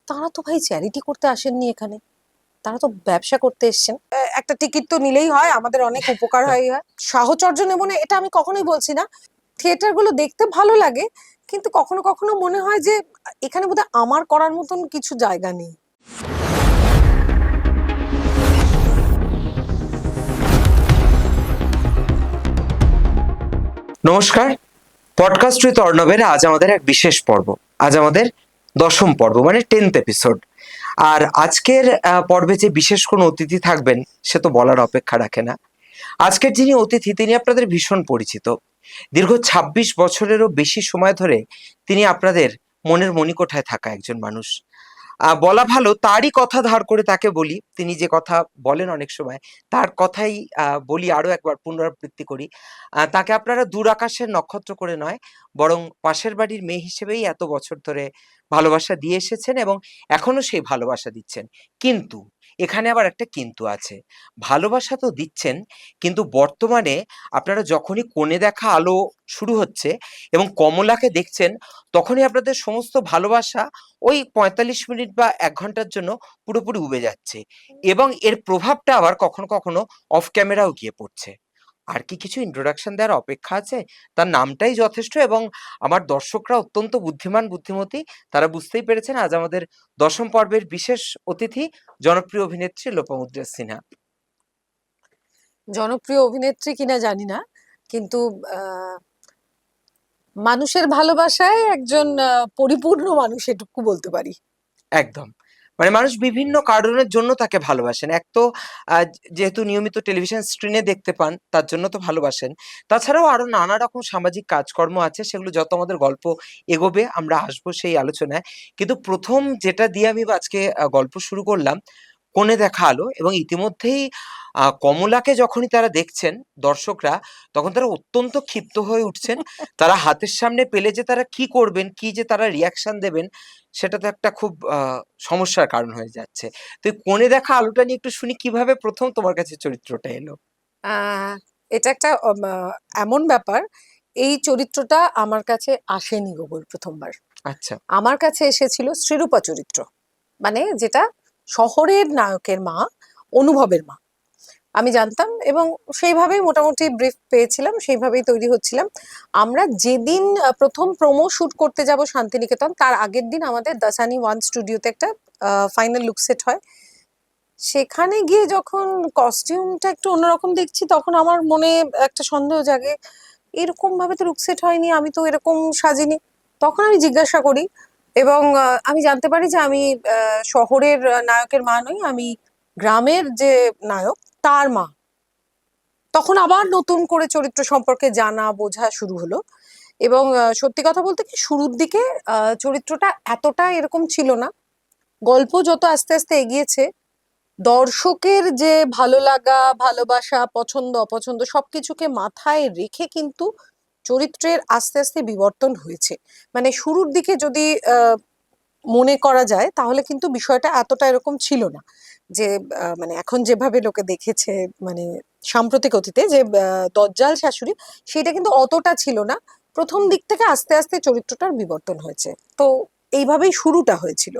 তারা তো ভাই চ্যারিটি করতে আসেননি এখানে, তারা তো ব্যবসা করতে এসেছেন। একটা টিকিট তো নিলেই হয়, আমাদের অনেক উপকার হয়। সাহচর্য নেব না এটা আমি কখনোই বলছি না, থিয়েটার গুলো দেখতে ভালো লাগে, কিন্তু কখনো কখনো মনে হয় যে এখানে বোধহয় আমার করার মতন কিছু জায়গা নেই। নমস্কার, পডকাস্ট উইথ অর্ণবের আজ আমাদের এক বিশেষ পর্ব। আজ আমাদের 10ম পর্ব, মানে 10th এপিসোড। আর আজকের পর্বে যে বিশেষ কোনো অতিথি থাকবেন সে তো বলার অপেক্ষা রাখে না। আজকের যিনি অতিথি তিনি আপনাদের ভীষণ পরিচিত। দীর্ঘ ২৬ বছরেরও বেশি সময় ধরে তিনি আপনাদের মনের মণিকোঠায় থাকা একজন মানুষ। বলা ভালো তারই কথা ধার করে তাকে বলি, তিনি যে কথা বলেন অনেক সময় তার কথাই বলি, আরো একবার পুনরাবৃত্তি করি। তাকে আপনারা দূর আকাশের নক্ষত্র করে নয়, বরং পাশের বাড়ির মেয়ে হিসেবেই এত বছর ধরে ভালোবাসা দিয়ে এসেছেন এবং এখনো সেই ভালোবাসা দিচ্ছেন। কিন্তু এখানে আবার একটা কিন্তু আছে। ভালোবাসা তো দিচ্ছেন, কিন্তু বর্তমানে আপনারা যখনই কোণে দেখা আলো শুরু হচ্ছে এবং কমলাকে দেখছেন, তখনই আপনাদের সমস্ত ভালোবাসা ওই ৪৫ মিনিট বা ১ ঘন্টার জন্য পুরোপুরি উবে যাচ্ছে এবং এর প্রভাবটা আবার কখনো কখনো অফ ক্যামেরাও গিয়ে পড়ছে। আর কি কিছু ইন্ট্রোডাকশন দেওয়ার অপেক্ষা আছে? তার নামটাই যথেষ্ট এবং আমার দর্শকরা অত্যন্ত বুদ্ধিমান বুদ্ধিমতী, তারা বুঝতেই পেরেছেন আজ আমাদের ১০ম পর্বের বিশেষ অতিথি জনপ্রিয় অভিনেত্রী লোপামুদ্রা সিনহা। জনপ্রিয় অভিনেত্রী কিনা জানি না, কিন্তু মানুষের ভালোবাসায় একজন পরিপূর্ণ মানুষ, এটুকু বলতে পারি। একদম। মানে মানুষ বিভিন্ন কারণের জন্য তাকে ভালোবাসেন। এক তো যেহেতু নিয়মিত টেলিভিশন স্ক্রিনে দেখতে পান তার জন্য তো ভালোবাসেন। তাছাড়াও আরো নানা রকম সামাজিক কাজকর্ম আছে, সেগুলো যত আমাদের গল্প এগোবে আমরা আসবো সেই আলোচনায়। কিন্তু ১ম যেটা দিয়ে আমি আজকে গল্প শুরু করলাম, কোণে দেখা আলো, এবং ইতিমধ্যেই কমলাকে যখনই তারা দেখছেন দর্শকরা, তখন তারা অত্যন্ত ক্ষিপ্ত হয়ে উঠছেন। তারা হাতের সামনে পেলে যে তারা কি করবেন, কি যে তারা রিঅ্যাকশন দেবেন, সেটা তো একটা খুব সমস্যার কারণ হয়ে যাচ্ছে। তো এই কোণে দেখা আলোটা নিয়ে একটু শুনি, কিভাবে ১ম তোমার কাছে চরিত্রটা এলো? আহ এটা একটা এমন ব্যাপার, এই চরিত্রটা আমার কাছে আসেনি গোবর প্রথমবার। আচ্ছা। আমার কাছে এসেছিল শ্রীরূপা চরিত্র, মানে যেটা শহরের নায়কের মা, অনুভবের মা। আমি জানতাম এবং সেইভাবেই মোটামুটি ব্রিফ পেয়েছিলাম, সেইভাবেই তৈরি হচ্ছিলাম। আমরা যেদিন প্রথম প্রোমো শুট করতে যাব শান্তিনিকেতন, তার আগের দিন আমাদের দাসানি ওয়ান স্টুডিওতে একটা ফাইনাল লুক সেট হয়। সেখানে গিয়ে যখন কস্টিউমটা একটু অন্যরকম দেখছি, তখন আমার মনে একটা সন্দেহ জাগে, এরকম ভাবে তো লুক সেট হয়নি, আমি তো এরকম সাজিনি। তখন আমি জিজ্ঞাসা করি এবং আমি জানতে পারি যে আমি শহরের নায়কের মা নই, আমি গ্রামের যে নায়ক তার মা। তখন আবার নতুন করে চরিত্র সম্পর্কে জানা বোঝা শুরু হলো। এবং সত্যি কথা বলতে কি, শুরুর দিকে চরিত্রটা এতটা এরকম ছিল না। গল্প যত আস্তে আস্তে এগিয়েছে, দর্শকের যে ভালো লাগা, ভালোবাসা, পছন্দ অপছন্দ সবকিছুকে মাথায় রেখে কিন্তু চরিত্রের আস্তে আস্তে বিবর্তন হয়েছে। মানে শুরুর দিকে যদি মনে করা যায়, তাহলে কিন্তু বিষয়টা এতটা এরকম ছিল না। যে মানে এখন যেভাবে লোকে দেখেছে, মানে সাম্প্রতিক অতীতে যে দজ্জাল শাশুড়ি, সেটা কিন্তু অতটা ছিল না। প্রথম দিক থেকে আস্তে আস্তে চরিত্রটার বিবর্তন হয়েছে। তো এইভাবেই শুরুটা হয়েছিল।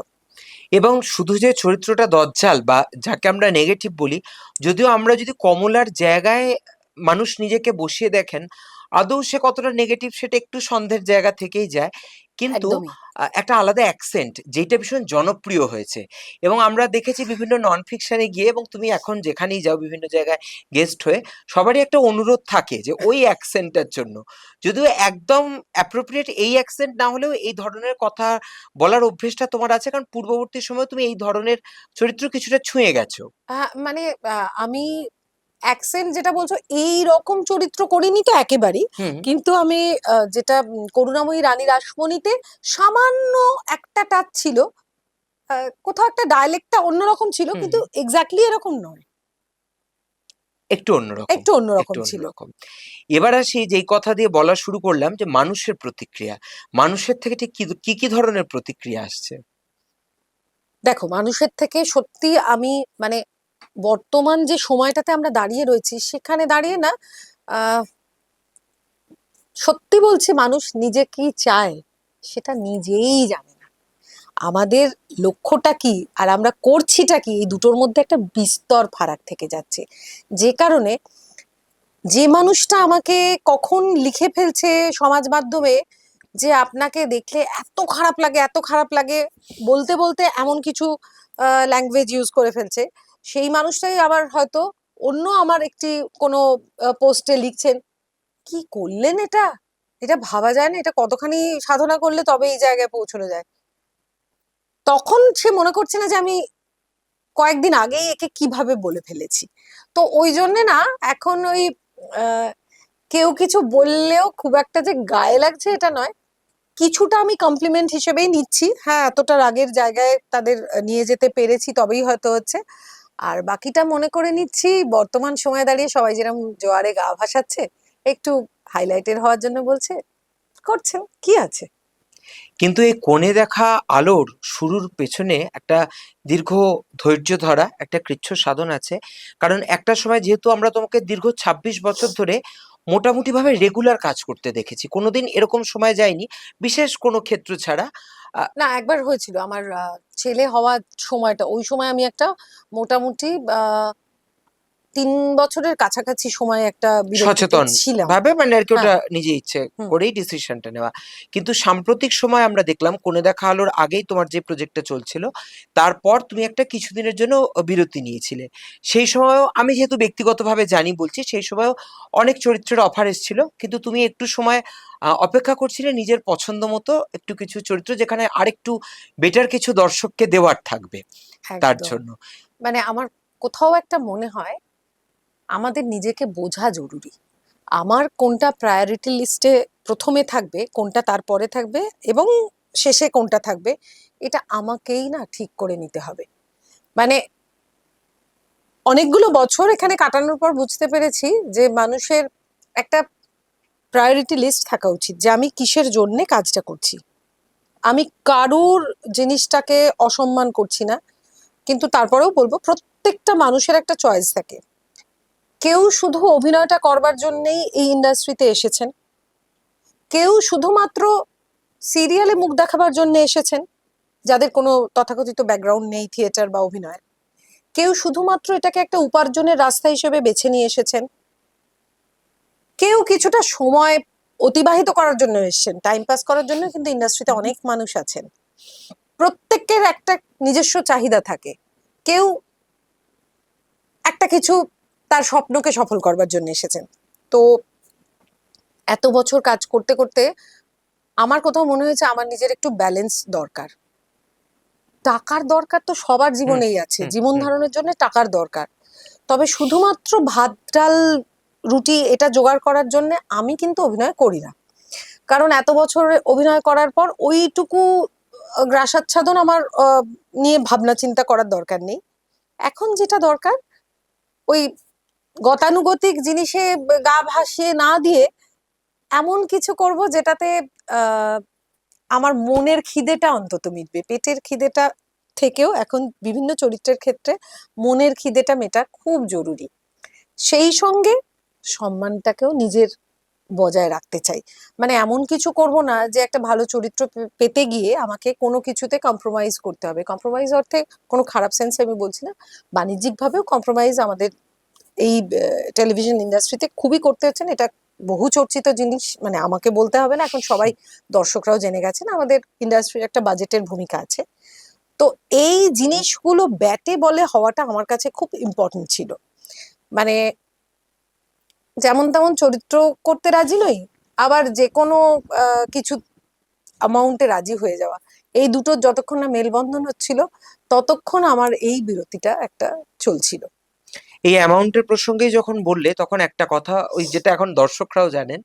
এবং শুধু যে চরিত্রটা দজ্জাল বা যাকে আমরা নেগেটিভ বলি, যদিও আমরা যদি কমলার জায়গায় মানুষ নিজেকে বসিয়ে দেখেন, আদৌ সে কতটা নেগেটিভ সেটা একটু সন্দেহের জায়গা থেকেই যায়। কিন্তু একদমই। একটা আলাদা অ্যাকসেন্ট যেটা ভীষণ জনপ্রিয় হয়েছে, এবং আমরা দেখেছি বিভিন্ন নন ফিকশনে গিয়ে, এবং তুমি এখন যেখানেই যাও বিভিন্ন জায়গায় গেস্ট হয়ে, সবারই একটা অনুরোধ থাকে যে ওই অ্যাকসেন্টটার জন্য। যদিও একদম অ্যাপ্রোপ্রিয়েট এই অ্যাকসেন্ট না হলেও এই ধরনের কথা বলার অভ্যেসটা তোমার আছে, কারণ পূর্ববর্তী সময়ে তুমি এই ধরনের চরিত্র কিছুটা ছুঁয়ে গেছো। মানে আমি অ্যাকসেন্ট যেটা বলছো এই রকম চরিত্র করিনি তো একেবারেই। হুম। কিন্তু আমি যেটা করুণাময়ী রানী রাসমণিতে সামান্য একটা টাচ ছিল, কোথাও একটা ডায়ালেক্টটা অন্যরকম ছিল, হুম, কিন্তু এক্স্যাক্টলি এরকম নয়, একটু অন্যরকম। একটু অন্যরকম একটু ছিল। অন্যরকম। এবার আসি যেই কথা দিয়ে বলা শুরু করলাম, যে মানুষের প্রতিক্রিয়া। মানুষের থেকে ঠিক কি ধরনের প্রতিক্রিয়া আসছে? দেখো, মানুষের থেকে সত্যি আমি, মানে বর্তমান যে সময়টাতে আমরা দাঁড়িয়ে রয়েছি সেখানে দাঁড়িয়ে না, আহ সত্যি বলছি, মানুষ নিজে কি চায় সেটা নিজেই জানে না। আমাদের লক্ষ্যটা কি আর আমরা করছিটা কি, এই দুটোর মধ্যে একটা বিস্তর ফারাক থেকে যাচ্ছে। যে কারণে যে মানুষটা আমাকে কখন লিখে ফেলছে সমাজ মাধ্যমে যে আপনাকে দেখলে এত খারাপ লাগে, এত খারাপ লাগে, বলতে বলতে এমন কিছু ল্যাঙ্গুয়েজ ইউজ করে ফেলছে, সেই মানুষটাই আবার হয়তো অন্য আমার একটি কোনো পোস্টে লিখছেন, কি করলেন এটা, এটা ভাবা যায় না, এটা কতখানি সাধনা করলে তবে এই জায়গায় পৌঁছানো যায়। তখন সে মনে করছে না যে আমি কয়েকদিন আগেই একে কিভাবে বলে ফেলেছি। তো ওই জন্যে না এখন ওই আহ, কেউ কিছু বললেও খুব একটা যে গায়ে লাগছে এটা নয়, কিছুটা আমি কমপ্লিমেন্ট হিসেবেই নিচ্ছি। হ্যাঁ, এতটা রাগের জায়গায় তাদের নিয়ে যেতে পেরেছি তবেই হয়তো হচ্ছে। আর বাকিটা মনে করে নিচ্ছি বর্তমান সময়ে দাঁড়িয়ে সবাই যেরকম জোয়ারে গা ভাসাচ্ছে, একটু হাইলাইটেড হওয়ার জন্য বলছে, করছেন, কি আছে। কিন্তু এই কোণে দেখা আলোর শুরুর পেছনে একটা দীর্ঘ ধৈর্য ধরা একটা কৃচ্ছ সাধন আছে। কারণ একটা সময় যেহেতু আমরা তোমাকে দীর্ঘ ২৬ বছর ধরে মোটামুটি ভাবে রেগুলার কাজ করতে দেখেছি, কোনোদিন এরকম সময় যায়নি বিশেষ কোনো ক্ষেত্র ছাড়া। না, একবার হয়েছিল আমার ছেলে হওয়ার সময়টা, ওই সময় আমি একটা মোটামুটি ৩ বছরের কাছাকাছি সময় একটা বিরতিতে সচেতন ছিলাম। ভাবে মানে আর কি হ্যাঁ। ওটা নিজে ইচ্ছে হুম। করেই ডিসিশনটা নেওয়া। কিন্তু সাম্প্রতিক সময় আমরা দেখলাম কোণে দেখা আলোর আগেই তোমার যে প্রজেক্টটা চলছিল, তারপর তুমি একটা কিছুদিনের জন্য বিরতি নিয়েছিলে। সেই সময়ও আমি যেহেতু ব্যক্তিগতভাবে জানি বলছি, সেই সময়ও অনেক চরিত্রের অফার এসেছিল, কিন্তু তুমি একটু সময় অপেক্ষা করছিলে নিজের পছন্দ মতো একটু কিছু চরিত্র যেখানে আরেকটু বেটার কিছু দর্শককে দেওয়ার থাকবে তার একদম। জন্য। মানে আমার কোথাও একটা মনে হয় আমাদের নিজেকে বোঝা জরুরি। আমার কোনটা প্রায়োরিটি লিস্টে প্রথমে থাকবে, কোনটা তারপরে থাকবে, এবং শেষে কোনটা থাকবে, এটা আমাকেই না ঠিক করে নিতে হবে। মানে অনেকগুলো বছর এখানে কাটানোর পর বুঝতে পেরেছি যে মানুষের একটা প্রায়োরিটি লিস্ট থাকা উচিত, যে আমি কিসের জন্যে কাজটা করছি। আমি কারুর জিনিসটাকে অসম্মান করছি না, কিন্তু তারপরেও বলবো প্রত্যেকটা মানুষের একটা চয়েস থাকে। কেউ শুধু অভিনয়টা করবার জন্যেই এই ইন্ডাস্ট্রিতে এসেছেন, কেউ শুধুমাত্র সিরিয়ালে মুখ দেখাবার জন্য এসেছেন, যাদের কোনো তথাকথিত ব্যাকগ্রাউন্ড নেই থিয়েটার বা অভিনয়, কেউ শুধুমাত্র এটাকে একটা উপার্জনের রাস্তা হিসেবে বেছে নিয়ে এসেছেন, কেউ কিছুটা সময় অতিবাহিত করার জন্য এসেছেন, টাইম পাস করার জন্য। কিন্তু ইন্ডাস্ট্রিতে অনেক মানুষ আছেন, প্রত্যেকের একটা নিজস্ব চাহিদা থাকে। কেউ একটা কিছু তার স্বপ্নকে সফল করবার জন্য এসেছেন। তো এত বছর কাজ করতে করতে আমার কোথাও মনে হয়েছে আমার নিজের একটু ব্যালেন্স দরকার। টাকার দরকার তো সবার হুম জীবনেই আছে, হুম জীবন হুম। ধারণের জন্য টাকার দরকার। তবে শুধুমাত্র ভাত ডাল রুটি এটা জোগাড় করার জন্য আমি কিন্তু অভিনয় করি না। কারণ এত বছর অভিনয় করার পর ওইটুকু গ্রাসাচ্ছাদন আমার নিয়ে ভাবনা চিন্তা করার দরকার নেই। এখন যেটা দরকার, ওই গতানুগতিক জিনিসে গা ভাসিয়ে না দিয়ে এমন কিছু করব যেটাতে আহ আমার মনের খিদেটা অন্তত মিটবে। পেটের খিদেটা থেকেও এখন বিভিন্ন চরিত্রের ক্ষেত্রে মনের খিদেটা মেটা খুব জরুরি। সেই সঙ্গে সম্মানটাকেও নিজের বজায় রাখতে চাই। মানে এমন কিছু করব না যে একটা ভালো চরিত্র পেতে গিয়ে আমাকে কোনো কিছুতে কম্প্রোমাইজ করতে হবে। কম্প্রোমাইজ অর্থে কোনো খারাপ সেন্সে আমি বলছি না, বাণিজ্যিক ভাবেও কম্প্রোমাইজ আমাদের এই টেলিভিশন ইন্ডাস্ট্রিতে খুবই করতে হচ্ছে না। এটা বহু চর্চিত জিনিস, মানে আমাকে বলতে হবে না, এখন সবাই দর্শকরাও জেনে গেছেন আমাদের ইন্ডাস্ট্রির একটা বাজেটের ভূমিকা আছে। তো এই জিনিসগুলো ব্যাটে বলে হওয়াটা আমার কাছে খুব ইম্পর্টেন্ট ছিল। মানে যেমন তেমন চরিত্র করতে রাজি নই, আবার যে কোনো কিছু অ্যামাউন্টে রাজি হয়ে যাওয়া, এই দুটোর যতক্ষণ না মেলবন্ধন হচ্ছিল ততক্ষণ আমার এই বিরতিটা একটা চলছিল। এই অ্যামাউন্টের প্রসঙ্গেই যখন বললে তখন একটা কথা, ওই যেটা এখন দর্শকরাও জানেন,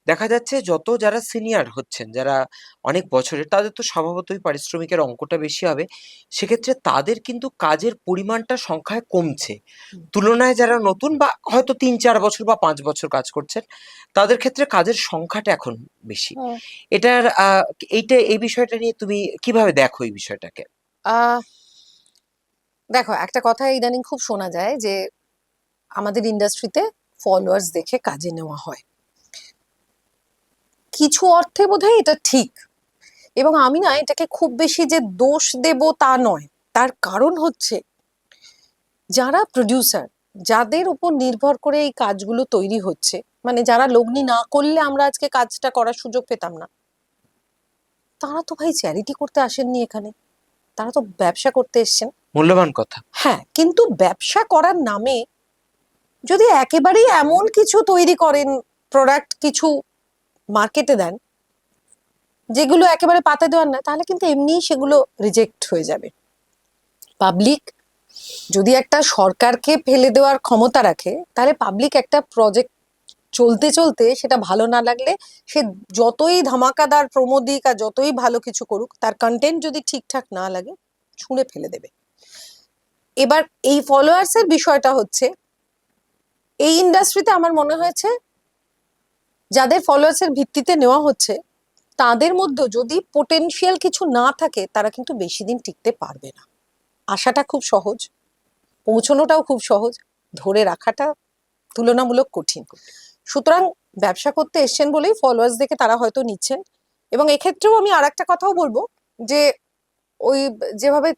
দেখা যাচ্ছে যত যারা সিনিয়র হচ্ছেন, যারা অনেক বছরের, তাদের তো স্বভাবতই পারিশ্রমিকের অঙ্কটা বেশি হবে। সেক্ষেত্রে তাদের কিন্তু কাজের পরিমাণটা সংখ্যায় কমছে, তুলনায় যারা নতুন বা হয়তো ৩-৪ বছর বা ৫ বছর কাজ করছেন, তাদের ক্ষেত্রে কাজের সংখ্যাটা এখন বেশি। হুম। এটার এই বিষয়টা নিয়ে তুমি কিভাবে দেখো এই বিষয়টাকে? আহ দেখো, একটা কথা ইদানিং খুব শোনা যায় যে আমাদের ইন্ডাস্ট্রিতে ফলোয়ার্স দেখে কাজে নেওয়া হয়। কিছু অর্থে বোধহয় এটা ঠিক, এবং আমি না এটাকে খুব বেশি যে দোষ দেব তা নয়, তার কারণ হচ্ছে যারা প্রডিউসার, যাদের উপর নির্ভর করে এই কাজগুলো তৈরি হচ্ছে, মানে যারা লগ্নি না করলে আমরা আজকে কাজটা করার সুযোগ পেতাম না, তারা তো ভাই চ্যারিটি করতে আসেননি এখানে, তারা তো ব্যবসা করতে এসছেন। মূল্যবান কথা। হ্যাঁ, কিন্তু ব্যবসা করার নামে যদি একেবারেই এমন কিছু তৈরি করেন, প্রোডাক্ট কিছু মার্কেটে দেন যেগুলো একেবারে পাতে দেওয়ার না, তাহলে কিন্তু এমনিই সেগুলো রিজেক্ট হয়ে যাবে। পাবলিক যদি একটা সরকারকে ফেলে দেওয়ার ক্ষমতা রাখে, তাহলে পাবলিক একটা প্রজেক্ট চলতে চলতে সেটা ভালো না লাগলে সে যতই ধামাকাদার প্রমো দিক আর যতই ভালো কিছু করুক, তার কন্টেন্ট যদি ঠিকঠাক না লাগে ছুঁড়ে ফেলে দেবে। এবার এই ফলোয়ার্স এর বিষয়টা হচ্ছে, এই ইন্ডাস্ট্রিতে আমার মনে হয়েছে যাদের ফলোয়ার্স এর ভিত্তিতে নেওয়া হচ্ছে, তাদের মধ্যে যদি পোটেনশিয়াল কিছু না থাকে, তারা কিন্তু বেশি দিন টিকতে পারবে না। আশাটা খুব সহজ, পৌঁছানোটাও খুব সহজ, ধরে রাখাটা তুলনামূলক কঠিন। সুতরাং ব্যবসা করতে এসছেন বলেই ফলোয়ার্স দেখে তারা হয়তো নিচ্ছেন। এবং এক্ষেত্রেও আমি আর একটা কথাও বলবো, যে ওই যেভাবে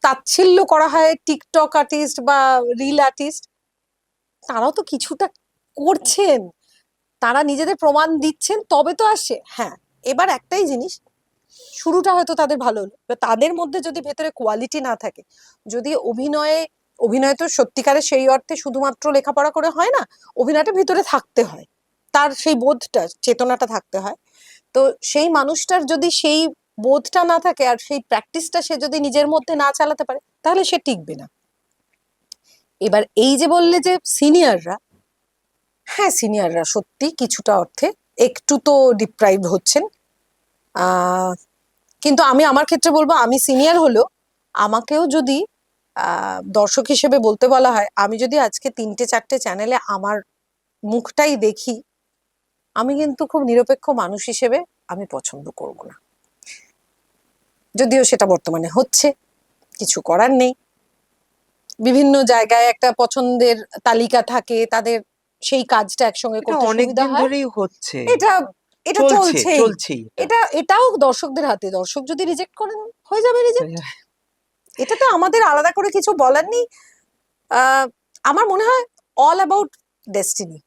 তাচ্ছিল্য করা হয় টিকটক আর্টিস্ট বা রিল আর্টিস্ট, তারাও তো কিছুটা করছেন, তারা নিজেদের প্রমাণ দিচ্ছেন, তবে তো আসছে। হ্যাঁ, এবার একটাই জিনিস, শুরুটা হয়তো তাদের ভালো হলো, এবার তাদের মধ্যে যদি ভেতরে কোয়ালিটি না থাকে, যদি অভিনয় তো সত্যিকারের সেই অর্থে শুধুমাত্র লেখাপড়া করে হয় না, অভিনয়টা ভিতরে থাকতে হয়, তার সেই বোধটা চেতনাটা থাকতে হয়। তো সেই মানুষটার যদি সেই বোধটা না থাকে আর সেই প্র্যাকটিসটা সে যদি নিজের মধ্যে না চালাতে পারে, তাহলে সে টিকবে না। এবার এই যে বললে যে সিনিয়ররা, হ্যাঁ সিনিয়ররা সত্যি কিছুটা অর্থে একটু তো ডিপ্রাইভ হচ্ছেন। আহ কিন্তু আমি আমার ক্ষেত্রে বলবো, আমি সিনিয়র হলেও আমাকেও যদি দর্শক হিসেবে বলতে বলা হয়, আমি যদি আজকে 3-4টে চ্যানেলে আমার মুখটাই দেখি, আমি কিন্তু খুব নিরপেক্ষ মানুষ হিসেবে আমি পছন্দ করব না। যদিও সেটা বর্তমানে হচ্ছে, কিছু করার নেই। বিভিন্ন জায়গায় একটা পছন্দের তালিকা থাকে, তাদের সেই কাজটা একসঙ্গে এটা করতে সুবিধা অনেকদিন হয়। ধরেই হচ্ছে, এটা এটা চলছেই। চলছেই এটাও দর্শকদের হাতে, দর্শক যদি রিজেক্ট করেন হয়ে যাবে রিজেক্ট। এটা তো আমাদের আলাদা করে কিছু বলার নেই। আমার মনে হয় অল অ্যাবাউট ডেস্টিনি,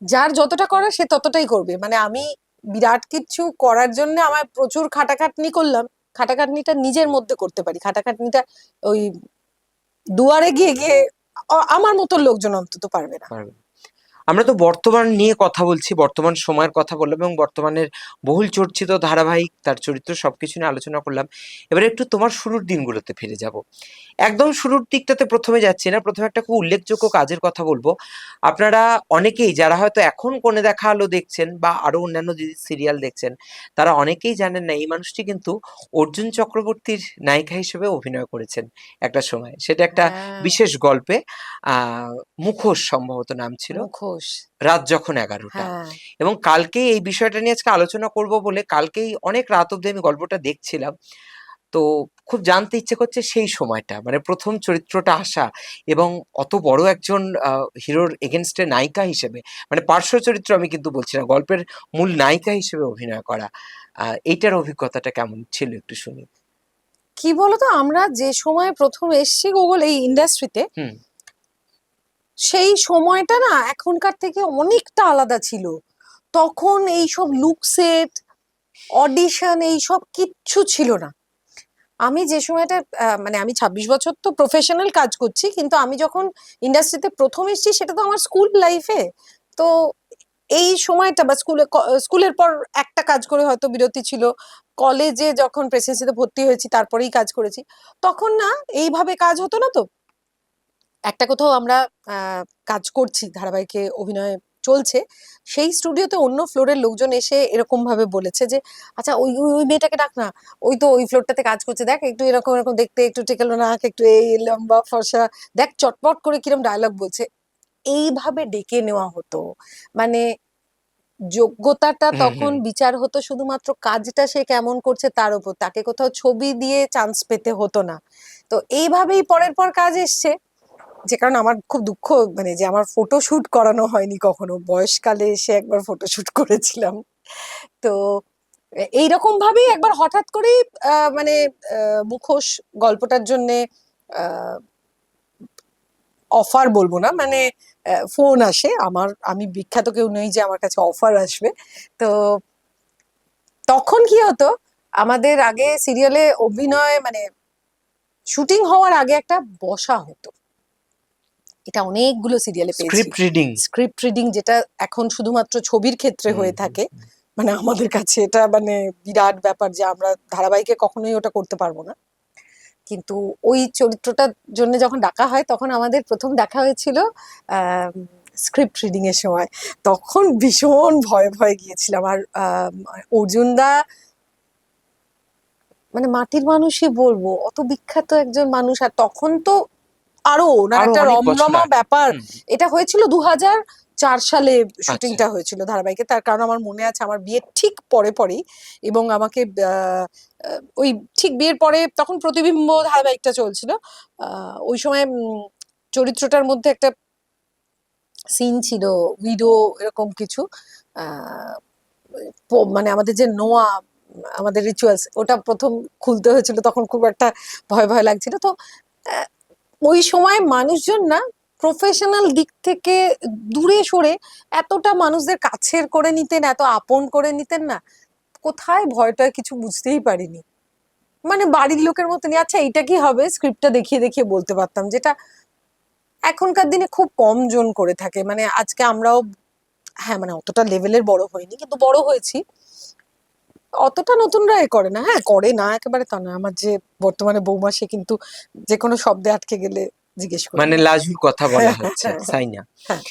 যার যতটা করার সে ততটাই করবে। মানে আমি বিরাট কিছু করার জন্য আমার প্রচুর খাটাখাটনি করলাম, খাটাখাটনিটা নিজের মধ্যে করতে পারি, খাটাখাটনিটা ওই দুয়ারে গিয়ে গিয়ে আমার মতো লোকজন অন্তত পারবে না। পারবে। আমরা তো বর্তমান নিয়ে কথা বলছি, বর্তমান সময়ের কথা বললাম এবং বর্তমানের বহুল চর্চিত ধারাবাহিক, তার চরিত্র সবকিছু নিয়ে আলোচনা করলাম। এবারে একটু তোমার শুরুর দিনগুলোতে ফিরে যাব। একদম শুরুর দিকটাতে প্রথমে যাচ্ছি না, প্রথমে একটা খুব উল্লেখযোগ্য কাজের কথা বলবো। আপনারা অনেকেই যারা হয়তো এখন কোণে দেখা আলো দেখছেন বা আরো অন্যান্য যে সিরিয়াল দেখছেন, তারা অনেকেই জানেন না এই মানুষটি কিন্তু অর্জুন চক্রবর্তীর নায়িকা হিসেবে অভিনয় করেছেন একটা সময়। সেটা একটা হ্যাঁ, বিশেষ গল্পে, মুখোশ সম্ভবত নাম ছিল, মুখোশ। রাত যখন 11টা। হ্যাঁ, এবং কালকেই এই বিষয়টা নিয়ে আজকে আলোচনা করব বলে কালকেই অনেক রাত অব্দি আমি গল্পটা দেখছিলাম। তো খুব জানতে ইচ্ছে করছে সেই সময়টা, মানে প্রথম চরিত্রটা আসা এবং অত বড় একজন হিরোর এগেনস্টে নায়িকা হিসেবে, মানে পার্শ্ব চরিত্র আমি কিন্তু বলছি না, গল্পের মূল নায়িকা হিসেবে অভিনয় করা, এইটার অভিজ্ঞতাটা কেমন ছিল একটু শুনি। কি বলতো, আমরা যে সময় প্রথম এসছি গুগল এই ইন্ডাস্ট্রিতে, হুম। সেই সময়টা না এখনকার থেকে অনেকটা আলাদা ছিল। তখন এইসব লুক সেট, অডিশন, এইসব কিচ্ছু ছিল না। আমি যে সময়টা মানে আমি 26 বছর তো প্রফেশনাল কাজ করছি, কিন্তু আমি যখন ইন্ডাস্ট্রিতে প্রথম এসেছি সেটা তো আমার স্কুল লাইফে। তো এই সময়টা বা স্কুলের পর একটা কাজ করে হয়তো বিরতি ছিল, কলেজে যখন প্রেসিডেন্সিতে ভর্তি হয়েছি তারপরেই কাজ করেছি। তখন না এইভাবে কাজ হতো না। তো একটা কোথাও আমরা কাজ করছি, ধারাবাহিকে অভিনয় চলছে, সেই স্টুডিওতে অন্য ফ্লোরের লোকজন এসে এরকম ভাবে বলেছে যে আচ্ছা ওই ওই ওই মেয়েটাকে ডাক না, ওই তো ওই ফ্লোরটাতে কাজ করছে, দেখ একটু এরকম এরকম দেখতে, একটু টেকেলো নাক, একটু এই লম্বা ফর্সা, দেখ চটপট করে কিরম ডায়লগ বলছে। এইভাবে ডেকে নেওয়া হতো। মানে যোগ্যতাটা হুম তখন হুম। বিচার হতো শুধুমাত্র কাজটা সে কেমন করছে তার উপর, তাকে কোথাও ছবি দিয়ে চান্স পেতে হতো না। তো এইভাবেই পরের পর কাজ এসছে। যে কারণে আমার খুব দুঃখ, মানে যে আমার ফটোশুট করানো হয়নি কখনো। বয়সকালে এসে একবার ফটোশুট করেছিলাম। তো এইরকম ভাবেই একবার হঠাৎ করেই মানে মুখোশ গল্পটার জন্যে অফার বলবো না, মানে ফোন আসে আমার। আমি বিখ্যাত কেউ নই যে আমার কাছে অফার আসবে। তো তখন কি হতো, আমাদের আগে সিরিয়ালে অভিনয় মানে শুটিং হওয়ার আগে একটা বসা হতো, এটা অনেকগুলো সিরিয়ালে পেয়েছি। Script reading. স্ক্রিপ্ট রিডিং, যেটা এখন শুধুমাত্র ছবির ক্ষেত্রে হয়ে থাকে, মানে আমাদের কাছে এটা মানে বিরাট ব্যাপার যে আমরা ধারাবাহিকে কখনোই ওটা করতে পারবো না। কিন্তু ওই চরিত্রটার জন্য যখন ডাকা হয় তখন আমাদের প্রথম দেখা হয়েছিল স্ক্রিপ্ট রিডিং এর সময়। তখন ভীষণ ভয়ে ভয়ে গিয়েছিলাম। আর অর্জুনদা মানে মাটির মানুষই বলবো, অত বিখ্যাত একজন মানুষ। আর তখন তো আরো ওনার আরো একটা অনেক বছর রমরমা আগে। ব্যাপার। এটা হয়েছিল 2004 সালে আচ্ছা। শুটিংটা হয়েছিল ধারাবাহিকে। তার কারণ আমার মনে আছে আমার বিয়ের ঠিক পরে পরেই, এবং আমাকে ওই ঠিক বিয়ের পরে তখন প্রতিবিম্ব ধারাবাহিকটা চলছিল। ওই সময় চরিত্রটার মধ্যে একটা সিন ছিল উইডো এরকম কিছু, মানে আমাদের যে নোয়া, আমাদের রিচুয়ালস, ওটা প্রথম খুলতে হয়েছিল, তখন খুব একটা ভয় ভয় লাগছিল। তো ওই সময় মানুষজন না প্রফেশনাল দিক থেকে দূরে সরে এতটা মানুষদের কাছের করে নিতেন, এত আপন করে নিতেন না, কোথায় ভয়টা কিছু বুঝতেই পারিনি। মানে বাড়ির লোকের মতনই, আচ্ছা এইটা কি হবে, স্ক্রিপ্টটা দেখিয়ে দেখিয়ে বলতে পারতাম, যেটা এখনকার দিনে খুব কম জন করে থাকে। মানে আজকে আমরাও, হ্যাঁ মানে অতটা লেভেলের বড় হয়নি কিন্তু বড় হয়েছি, অতটা নতুনরা এ করে না। হ্যাঁ করে না একেবারে তা না, আমার যে বর্তমানে বৌমা সে কিন্তু যে কোনো শব্দে আটকে গেলে জিজ্ঞেস করে মানে নেয়। লাজুর কথা বলা হচ্ছে, তাই না? হ্যাঁ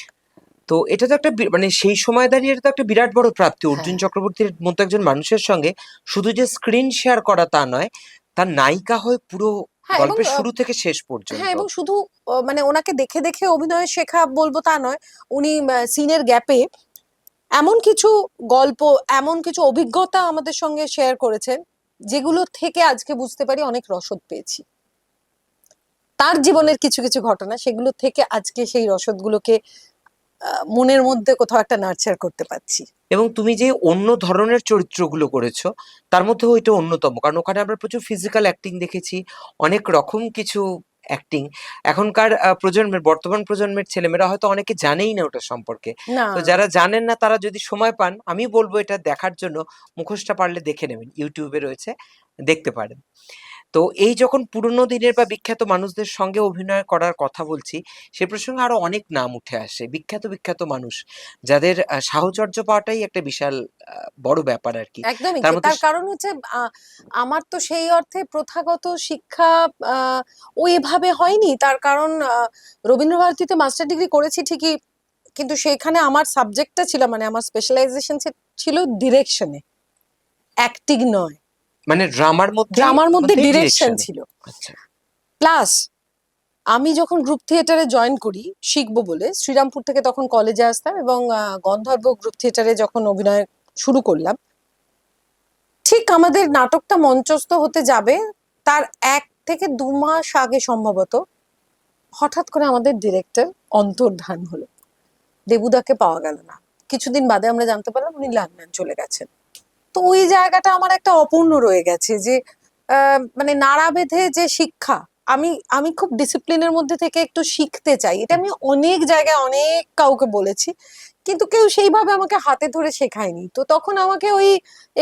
তো এটা তো একটা মানে সেই সময় দাঁড়িয়ে এটা তো একটা বিরাট বড় প্রাপ্তি। অর্জুন হ্যাঁ চক্রবর্তীর মতো একজন মানুষের সঙ্গে শুধু যে স্ক্রিন শেয়ার করা তা নয়, তার নায়িকা হয়ে পুরো হ্যাঁ, এবং গল্পের শুরু থেকে শেষ হ্যাঁ, পর্যন্ত। এবং শুধু মানে ওনাকে দেখে দেখে অভিনয় শেখা বলবো তা নয়, উনি সিনের গ্যাপে এমন কিছু গল্প, এমন কিছু অভিজ্ঞতা আমাদের সঙ্গে শেয়ার করেছেন যেগুলো থেকে আজকে বুঝতে পারি অনেক রসদ পেয়েছি। তার জীবনের কিছু কিছু ঘটনা, সেগুলো থেকে আজকে সেই রসদগুলোকে মনের মধ্যে কোথাও একটা নার্চার করতে পারছি। এবং তুমি যে অন্য ধরনের চরিত্রগুলো করেছো তার মধ্যে ওইটা অন্যতম, কারণ ওখানে আমরা প্রচুর ফিজিক্যাল অ্যাক্টিং দেখেছি, অনেক রকম কিছু অ্যাক্টিং। এখনকার প্রজন্মের, বর্তমান প্রজন্মের ছেলেমেয়েরা হয়তো অনেকে জানেই না ওটা সম্পর্কে। না তো যারা জানেন না তারা যদি সময় পান, আমি বলবো এটা দেখার জন্য মুখোশটা পারলে দেখে নেবেন, ইউটিউবে রয়েছে, দেখতে পারেন। তো এই যখন পুরোনো দিনের বা বিখ্যাত মানুষদের সঙ্গে অভিনয় করার কথা বলছি, সে প্রসঙ্গে আরো অনেক নাম উঠে আসে, বিখ্যাত বিখ্যাত মানুষ যাদের সাহচর্য পাওয়াটাই একটা বিশাল বড় ব্যাপার আর কি। একদমই তার মধ্যে তার কারণ হচ্ছে আমার তো সেই অর্থে প্রথাগত শিক্ষা ওইভাবে হয়নি। তার কারণ রবীন্দ্রভারতীতে মাস্টার ডিগ্রি করেছি ঠিকই, কিন্তু সেখানে আমার সাবজেক্টটা ছিল, মানে আমার স্পেশালাইজেশন ছিল ডিরেকশনে, অ্যাক্টিং নয়। মানে ড্রামার মধ্যে ড্রামার মধ্যে ডিরেকশন ডিরেকশনে। ছিল। আচ্ছা। প্লাস আমি যখন গ্রুপ থিয়েটারে জয়েন করি শিখবো বলে, শ্রীরামপুর থেকে তখন কলেজে আসতাম, এবং গন্ধর্ব গ্রুপ থিয়েটারে যখন অভিনয় শুরু করলাম, ঠিক আমাদের নাটকটা মঞ্চস্থ হতে যাবে তার 1 থেকে 2 মাস আগে সম্ভবত হঠাৎ করে আমাদের ডিরেক্টর অন্তর্ধান হলো, দেবুদাকে পাওয়া গেল না। কিছুদিন বাদে আমরা জানতে পারলাম উনি লন্ডন চলে গেছেন। তো ওই জায়গাটা আমার একটা অপূর্ণ রয়ে গেছে, যে মানে নাড়া বেঁধে যে শিক্ষা, আমি আমি খুব ডিসিপ্লিনের মধ্যে থেকে একটু শিখতে চাই, এটা আমি অনেক জায়গায় অনেক কাউকে বলেছি, কিন্তু কেউ সেইভাবে আমাকে হাতে ধরে শেখায়নি। তো তখন আমাকে ওই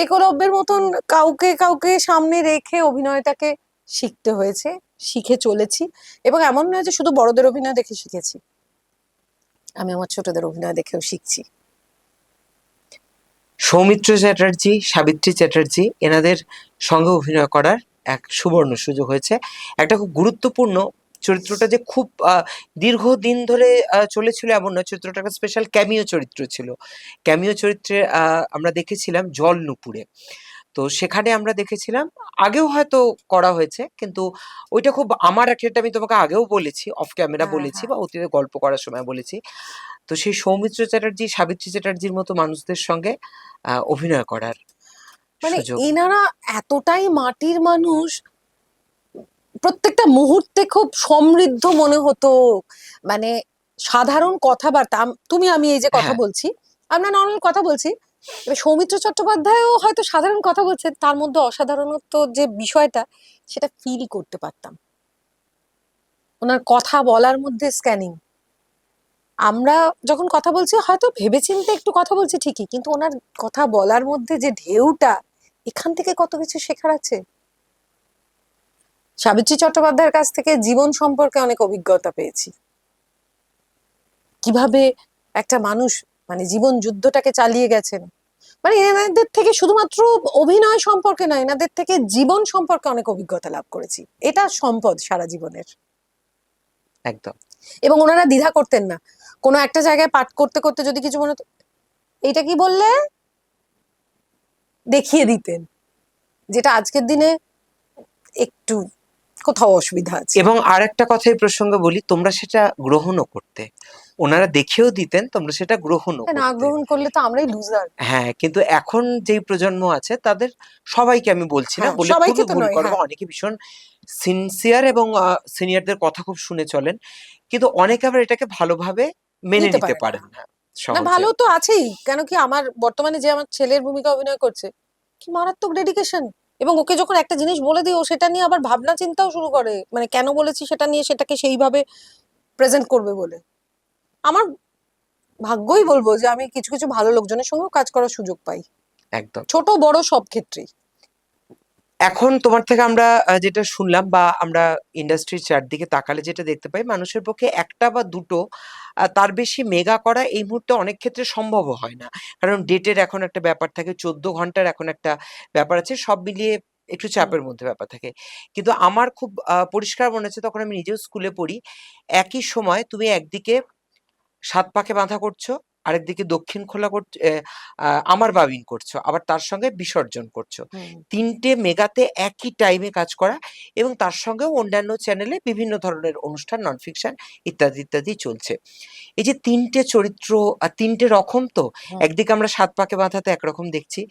একলব্যের মতন কাউকে কাউকে সামনে রেখে অভিনয়টাকে শিখতে হয়েছে, শিখে চলেছি। এবং এমন নয় যে শুধু বড়দের অভিনয় দেখে শিখেছি, আমি আমার ছোটদের অভিনয় দেখেও শিখছি। সৌমিত্র চ্যাটার্জি, সাবিত্রী চ্যাটার্জি, এনাদের সঙ্গে অভিনয় করার এক সুবর্ণ সুযোগ হয়েছে। একটা খুব গুরুত্বপূর্ণ চরিত্রটা যে খুব দীর্ঘদিন ধরে চলেছিল এমন নয়, চরিত্রটা একটা স্পেশাল ক্যামিও চরিত্র ছিল। ক্যামিও চরিত্রে আমরা দেখেছিলাম জল নুপুরে। তো সেখানে আমরা দেখেছিলাম, আগেও হয়তো করা হয়েছে, কিন্তু ওইটা খুব আমার একটা, আমি তোমাকে আগেও বলেছি, অফ ক্যামেরা হ্যাঁ বলেছি হ্যাঁ, বা অতীতে গল্প করার সময় বলেছি। তো সেই সৌমিত্র চ্যাটার্জি, সাবিত্রী চ্যাটার্জির মতো মানুষদের সঙ্গে অভিনয় করার মানে সুযোগ। এনারা এতটাই মাটির মানুষ, প্রত্যেকটা মুহূর্তে খুব সমৃদ্ধ মনে হতো। মানে সাধারণ কথাবার্তা, তুমি আমি এই যে কথা হ্যাঁ। বলছি, আমরা নর্মাল কথা বলছি, এবার সৌমিত্র চট্টোপাধ্যায়ও হয়তো সাধারণ কথা বলছে, তার মধ্যে অসাধারণত্ব যে বিষয়টা সেটা ফিল করতে পারতাম। ওনার কথা বলার মধ্যে স্ক্যানিং, আমরা যখন কথা বলছি হয়তো ভেবেচিন্তে একটু কথা বলছি ঠিকই, কিন্তু ওনার কথা বলার মধ্যে যে ঢেউটা, এখান থেকে কত কিছু শেখার আছে। সাবিত্রী চট্টোপাধ্যায়ের কাছ থেকে জীবন সম্পর্কে অনেক অভিজ্ঞতা পেয়েছি, কিভাবে একটা মানুষ মানে জীবন যুদ্ধটাকে চালিয়ে গেছেন। মানে এনাদের থেকে শুধুমাত্র অভিনয় সম্পর্কে নয়, এনাদের থেকে জীবন সম্পর্কে অনেক অভিজ্ঞতা লাভ করেছি, এটা সম্পদ সারা জীবনের। একদম। এবং ওনারা দ্বিধা করতেন না, কোনো একটা জায়গায় পাঠ করতে করতে যদি কিছু মনে হতো, এইটা কি বললে, দেখিয়ে দিতেন, যেটা আজকের দিনে একটু কোথাও অসুবিধা আছে। এবং আর একটা কথা এই প্রসঙ্গে বলি, তোমরা সেটা গ্রহণও করতে, ওনারা দেখেও দিতেন, তোমরা সেটা গ্রহণও না করতে। গ্রহণ করলে তো আমরাই লুজার। হ্যাঁ, কিন্তু এখন যেই প্রজন্ম আছে তাদের সবাইকে আমি বলছি না, হ্যাঁ, বলে সবাইকে খুবই তো ভুল নয়, করবো, হ্যাঁ। অনেকে ভীষণ সিনসিয়ার এবং সিনিয়রদের কথা খুব শুনে চলেন, কিন্তু অনেকে আবার এটাকে ভালোভাবে মেনে নিতে নিতে পারে না। পারেন না না সহজে। ভালো তো আছেই, কেন কি আমার বর্তমানে যে আমার ছেলের ভূমিকা অভিনয় করছে, কি মারাত্মক ডেডিকেশন। এবং ওকে যখন একটা জিনিস বলে দিই, ও সেটা নিয়ে আবার ভাবনা চিন্তাও শুরু করে, মানে কেন বলেছি সেটা নিয়ে, সেটাকে সেইভাবে প্রেজেন্ট করবে বলে। আমার ভাগ্যই বলবো যে আমি কিছু কিছু ভালো লোকজনের সঙ্গেও কাজ করার সুযোগ পাই, একদম। ছোট বড় সব ক্ষেত্রেই। এখন তোমার থেকে আমরা যেটা শুনলাম, বা আমরা ইন্ডাস্ট্রির চারদিকে তাকালে যেটা দেখতে পাই, মানুষের পক্ষে একটা বা দুটো তার বেশি মেগা করা এই মুহূর্তে অনেক ক্ষেত্রে সম্ভব হয় না, কারণ ডেটের এখন একটা ব্যাপার থাকে, 14 ঘন্টার এখন একটা ব্যাপার আছে, সব মিলিয়ে একটু চাপের মধ্যে ব্যাপার থাকে। কিন্তু আমার খুব পরিষ্কার মনে হচ্ছে, তখন আমি নিজেও স্কুলে পড়ি, একই সময় তুমি একদিকে সাত পাকে বাঁধা করছো, আরেকদিকে দক্ষিণ খোলা করছো, আমার বাবিন করছো, আবার তার সঙ্গে বিসর্জন করছো, তিনটে মেগাতে একই টাইমে কাজ করা, এবং তার সঙ্গেও অন্যান্য চ্যানেলে বিভিন্ন ধরনের অনুষ্ঠান, নন ফিকশন ইত্যাদি ইত্যাদি চলছে। এই যে তিনটে চরিত্র আর তিনটে রকম, তো একদিকে আমরা সাত পাকে বাঁধাতে একরকম দেখছি,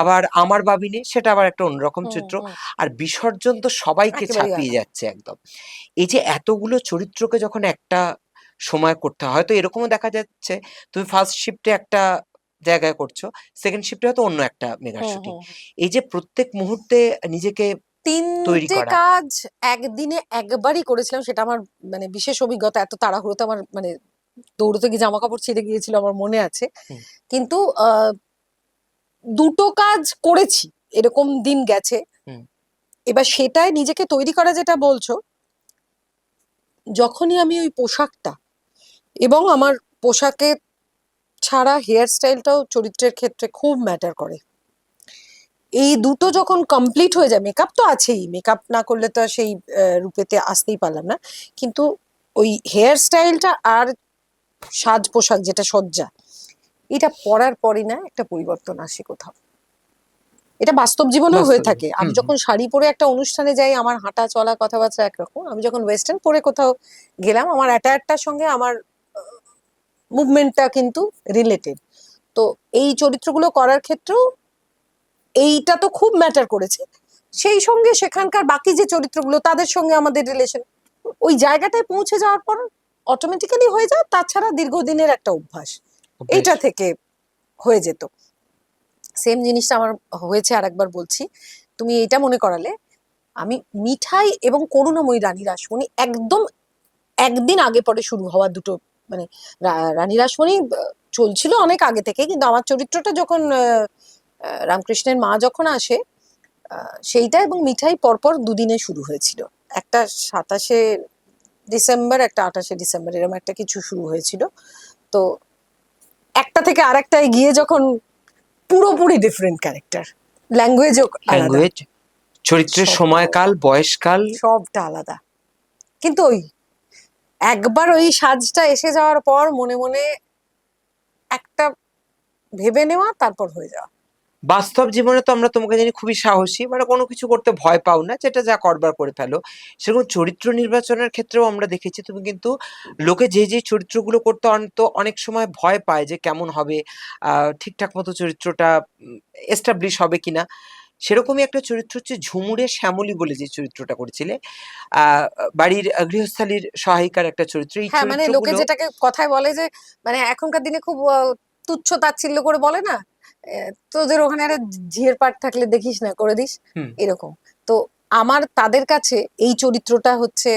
আবার আমার বাবিনে সেটা আবার একটা অন্যরকম চরিত্র, আর বিসর্জন তো সবাইকে একেবারেই ছাপিয়ে আলাদা। যাচ্ছে একদম। এই যে এতগুলো চরিত্রকে যখন একটা সময় করতে হয়, হয়তো এরকমও দেখা যাচ্ছে তুমি ফার্স্ট শিফটে একটা জায়গায় করছো, সেকেন্ড শিফটে হয়তো অন্য একটা মেগা শুটিং, এই যে প্রত্যেক মুহূর্তে নিজেকে তৈরি তিনটে করা। কাজ একদিনে একবারই করেছিলাম, সেটা আমার মানে বিশেষ অভিজ্ঞতা। এত তাড়াহুড়োতে আমার মানে দৌড়তে গিয়ে জামা কাপড় ছিঁড়ে গিয়েছিল, আমার মনে আছে। হুম। কিন্তু দুটো কাজ করেছি, এরকম দিন গেছে। হুম। এবার সেটাই নিজেকে তৈরি করা, যেটা বলছো, যখনই আমি ওই পোশাকটা, এবং আমার পোশাকে ছাড়া হেয়ার স্টাইলটাও চরিত্রের ক্ষেত্রে খুব ম্যাটার করে, এই দুটো যখন কমপ্লিট হয়ে যায়, মেকআপ তো আছেই, মেকআপ না করলে তো আর সেই রূপেতে আসতেই পারলাম না, কিন্তু ওই হেয়ার স্টাইলটা আর সাজ পোশাক যেটা সজ্জা, এটা পরার পরই না একটা পরিবর্তন আসে কোথাও। এটা বাস্তব জীবনেও হয়ে বাস্তবে। থাকে। আমি যখন শাড়ি পরে একটা অনুষ্ঠানে যাই, আমার হাঁটা চলা কথাবার্তা একরকম। আমি যখন ওয়েস্টার্ন পরে কোথাও গেলাম, আমার অ্যাটায়ারটার সঙ্গে আমার মুভমেন্টটা কিন্তু রিলেটেড। তো এই চরিত্রগুলো করার ক্ষেত্রেও এইটা তো খুব ম্যাটার করেছে। সেই সঙ্গে সেখানকার বাকি যে চরিত্রগুলো, তাদের সঙ্গে আমাদের রিলেশন, ওই জায়গাটায় পৌঁছে যাওয়ার পর অটোমেটিক্যালি হয়ে যায়। তাছাড়া দীর্ঘদিনের একটা অভ্যাস এইটা থেকে হয়ে যেত। সেম জিনিসটা আমার হয়েছে, আরেকবার বলছি, তুমি এটা মনে করালে। আমি মিঠাই এবং করুণাময়ী রানী রাসমণি একদম একদিন আগে পরে শুরু হওয়া দুটো, মানে রানী রাসমণি চলছিল অনেক আগে থেকে, কিন্তু আমার চরিত্রটা যখন রামকৃষ্ণের মা যখন আসে, সেইটা এবং মিঠাই পরপর দুদিনে শুরু হয়েছিল। একটা 27শে ডিসেম্বর, একটা 28শে ডিসেম্বর, এরকম একটা কিছু শুরু হয়েছিল। তো একটা থেকে আরেকটায় গিয়ে যখন পুরোপুরি ডিফারেন্ট ক্যারেক্টার, ল্যাঙ্গুয়েজও আলাদা, ল্যাঙ্গুয়েজ, চরিত্রের সবটা সময়কাল, আলাদা, বয়সকাল, সবটা আলাদা। কিন্তু ওই একবার ওই সাজটা এসে যাওয়ার পর মনে মনে একটা ভেবে নেওয়া, তারপর হয়ে যাওয়া। বাস্তব জীবনে তো আমরা তোমাকে জানি খুবই সাহসী, মানে কোনো কিছু করতে ভয় পাও না, যেটা যা করবার করে ফেলো, সেরকম চরিত্র নির্বাচনের ক্ষেত্রেও আমরা দেখেছি তুমি কিন্তু লোকে যে যে চরিত্রগুলো করতে অন্ত অনেক সময় ভয় পায় যে কেমন হবে, ঠিকঠাক মতো চরিত্রটা এস্টাবলিশ হবে কিনা, সেরকমই একটা চরিত্র হচ্ছে ঝুমুরে শ্যামলী বলে যে চরিত্রটা করেছিলে, বাড়ির গৃহস্থালীর সহায়িকার একটা চরিত্র। এই হ্যাঁ, মানে লোকে চরিত্রগুলো যেটাকে কথায় বলে যে, মানে এখনকার দিনে খুব তুচ্ছ তাচ্ছিল্য করে বলে না, তোদের ওখানে একটা ঝিয়ের পাট থাকলে দেখিস না, করে দিস, হুম। এরকম। তো আমার তাদের কাছে এই চরিত্রটা হচ্ছে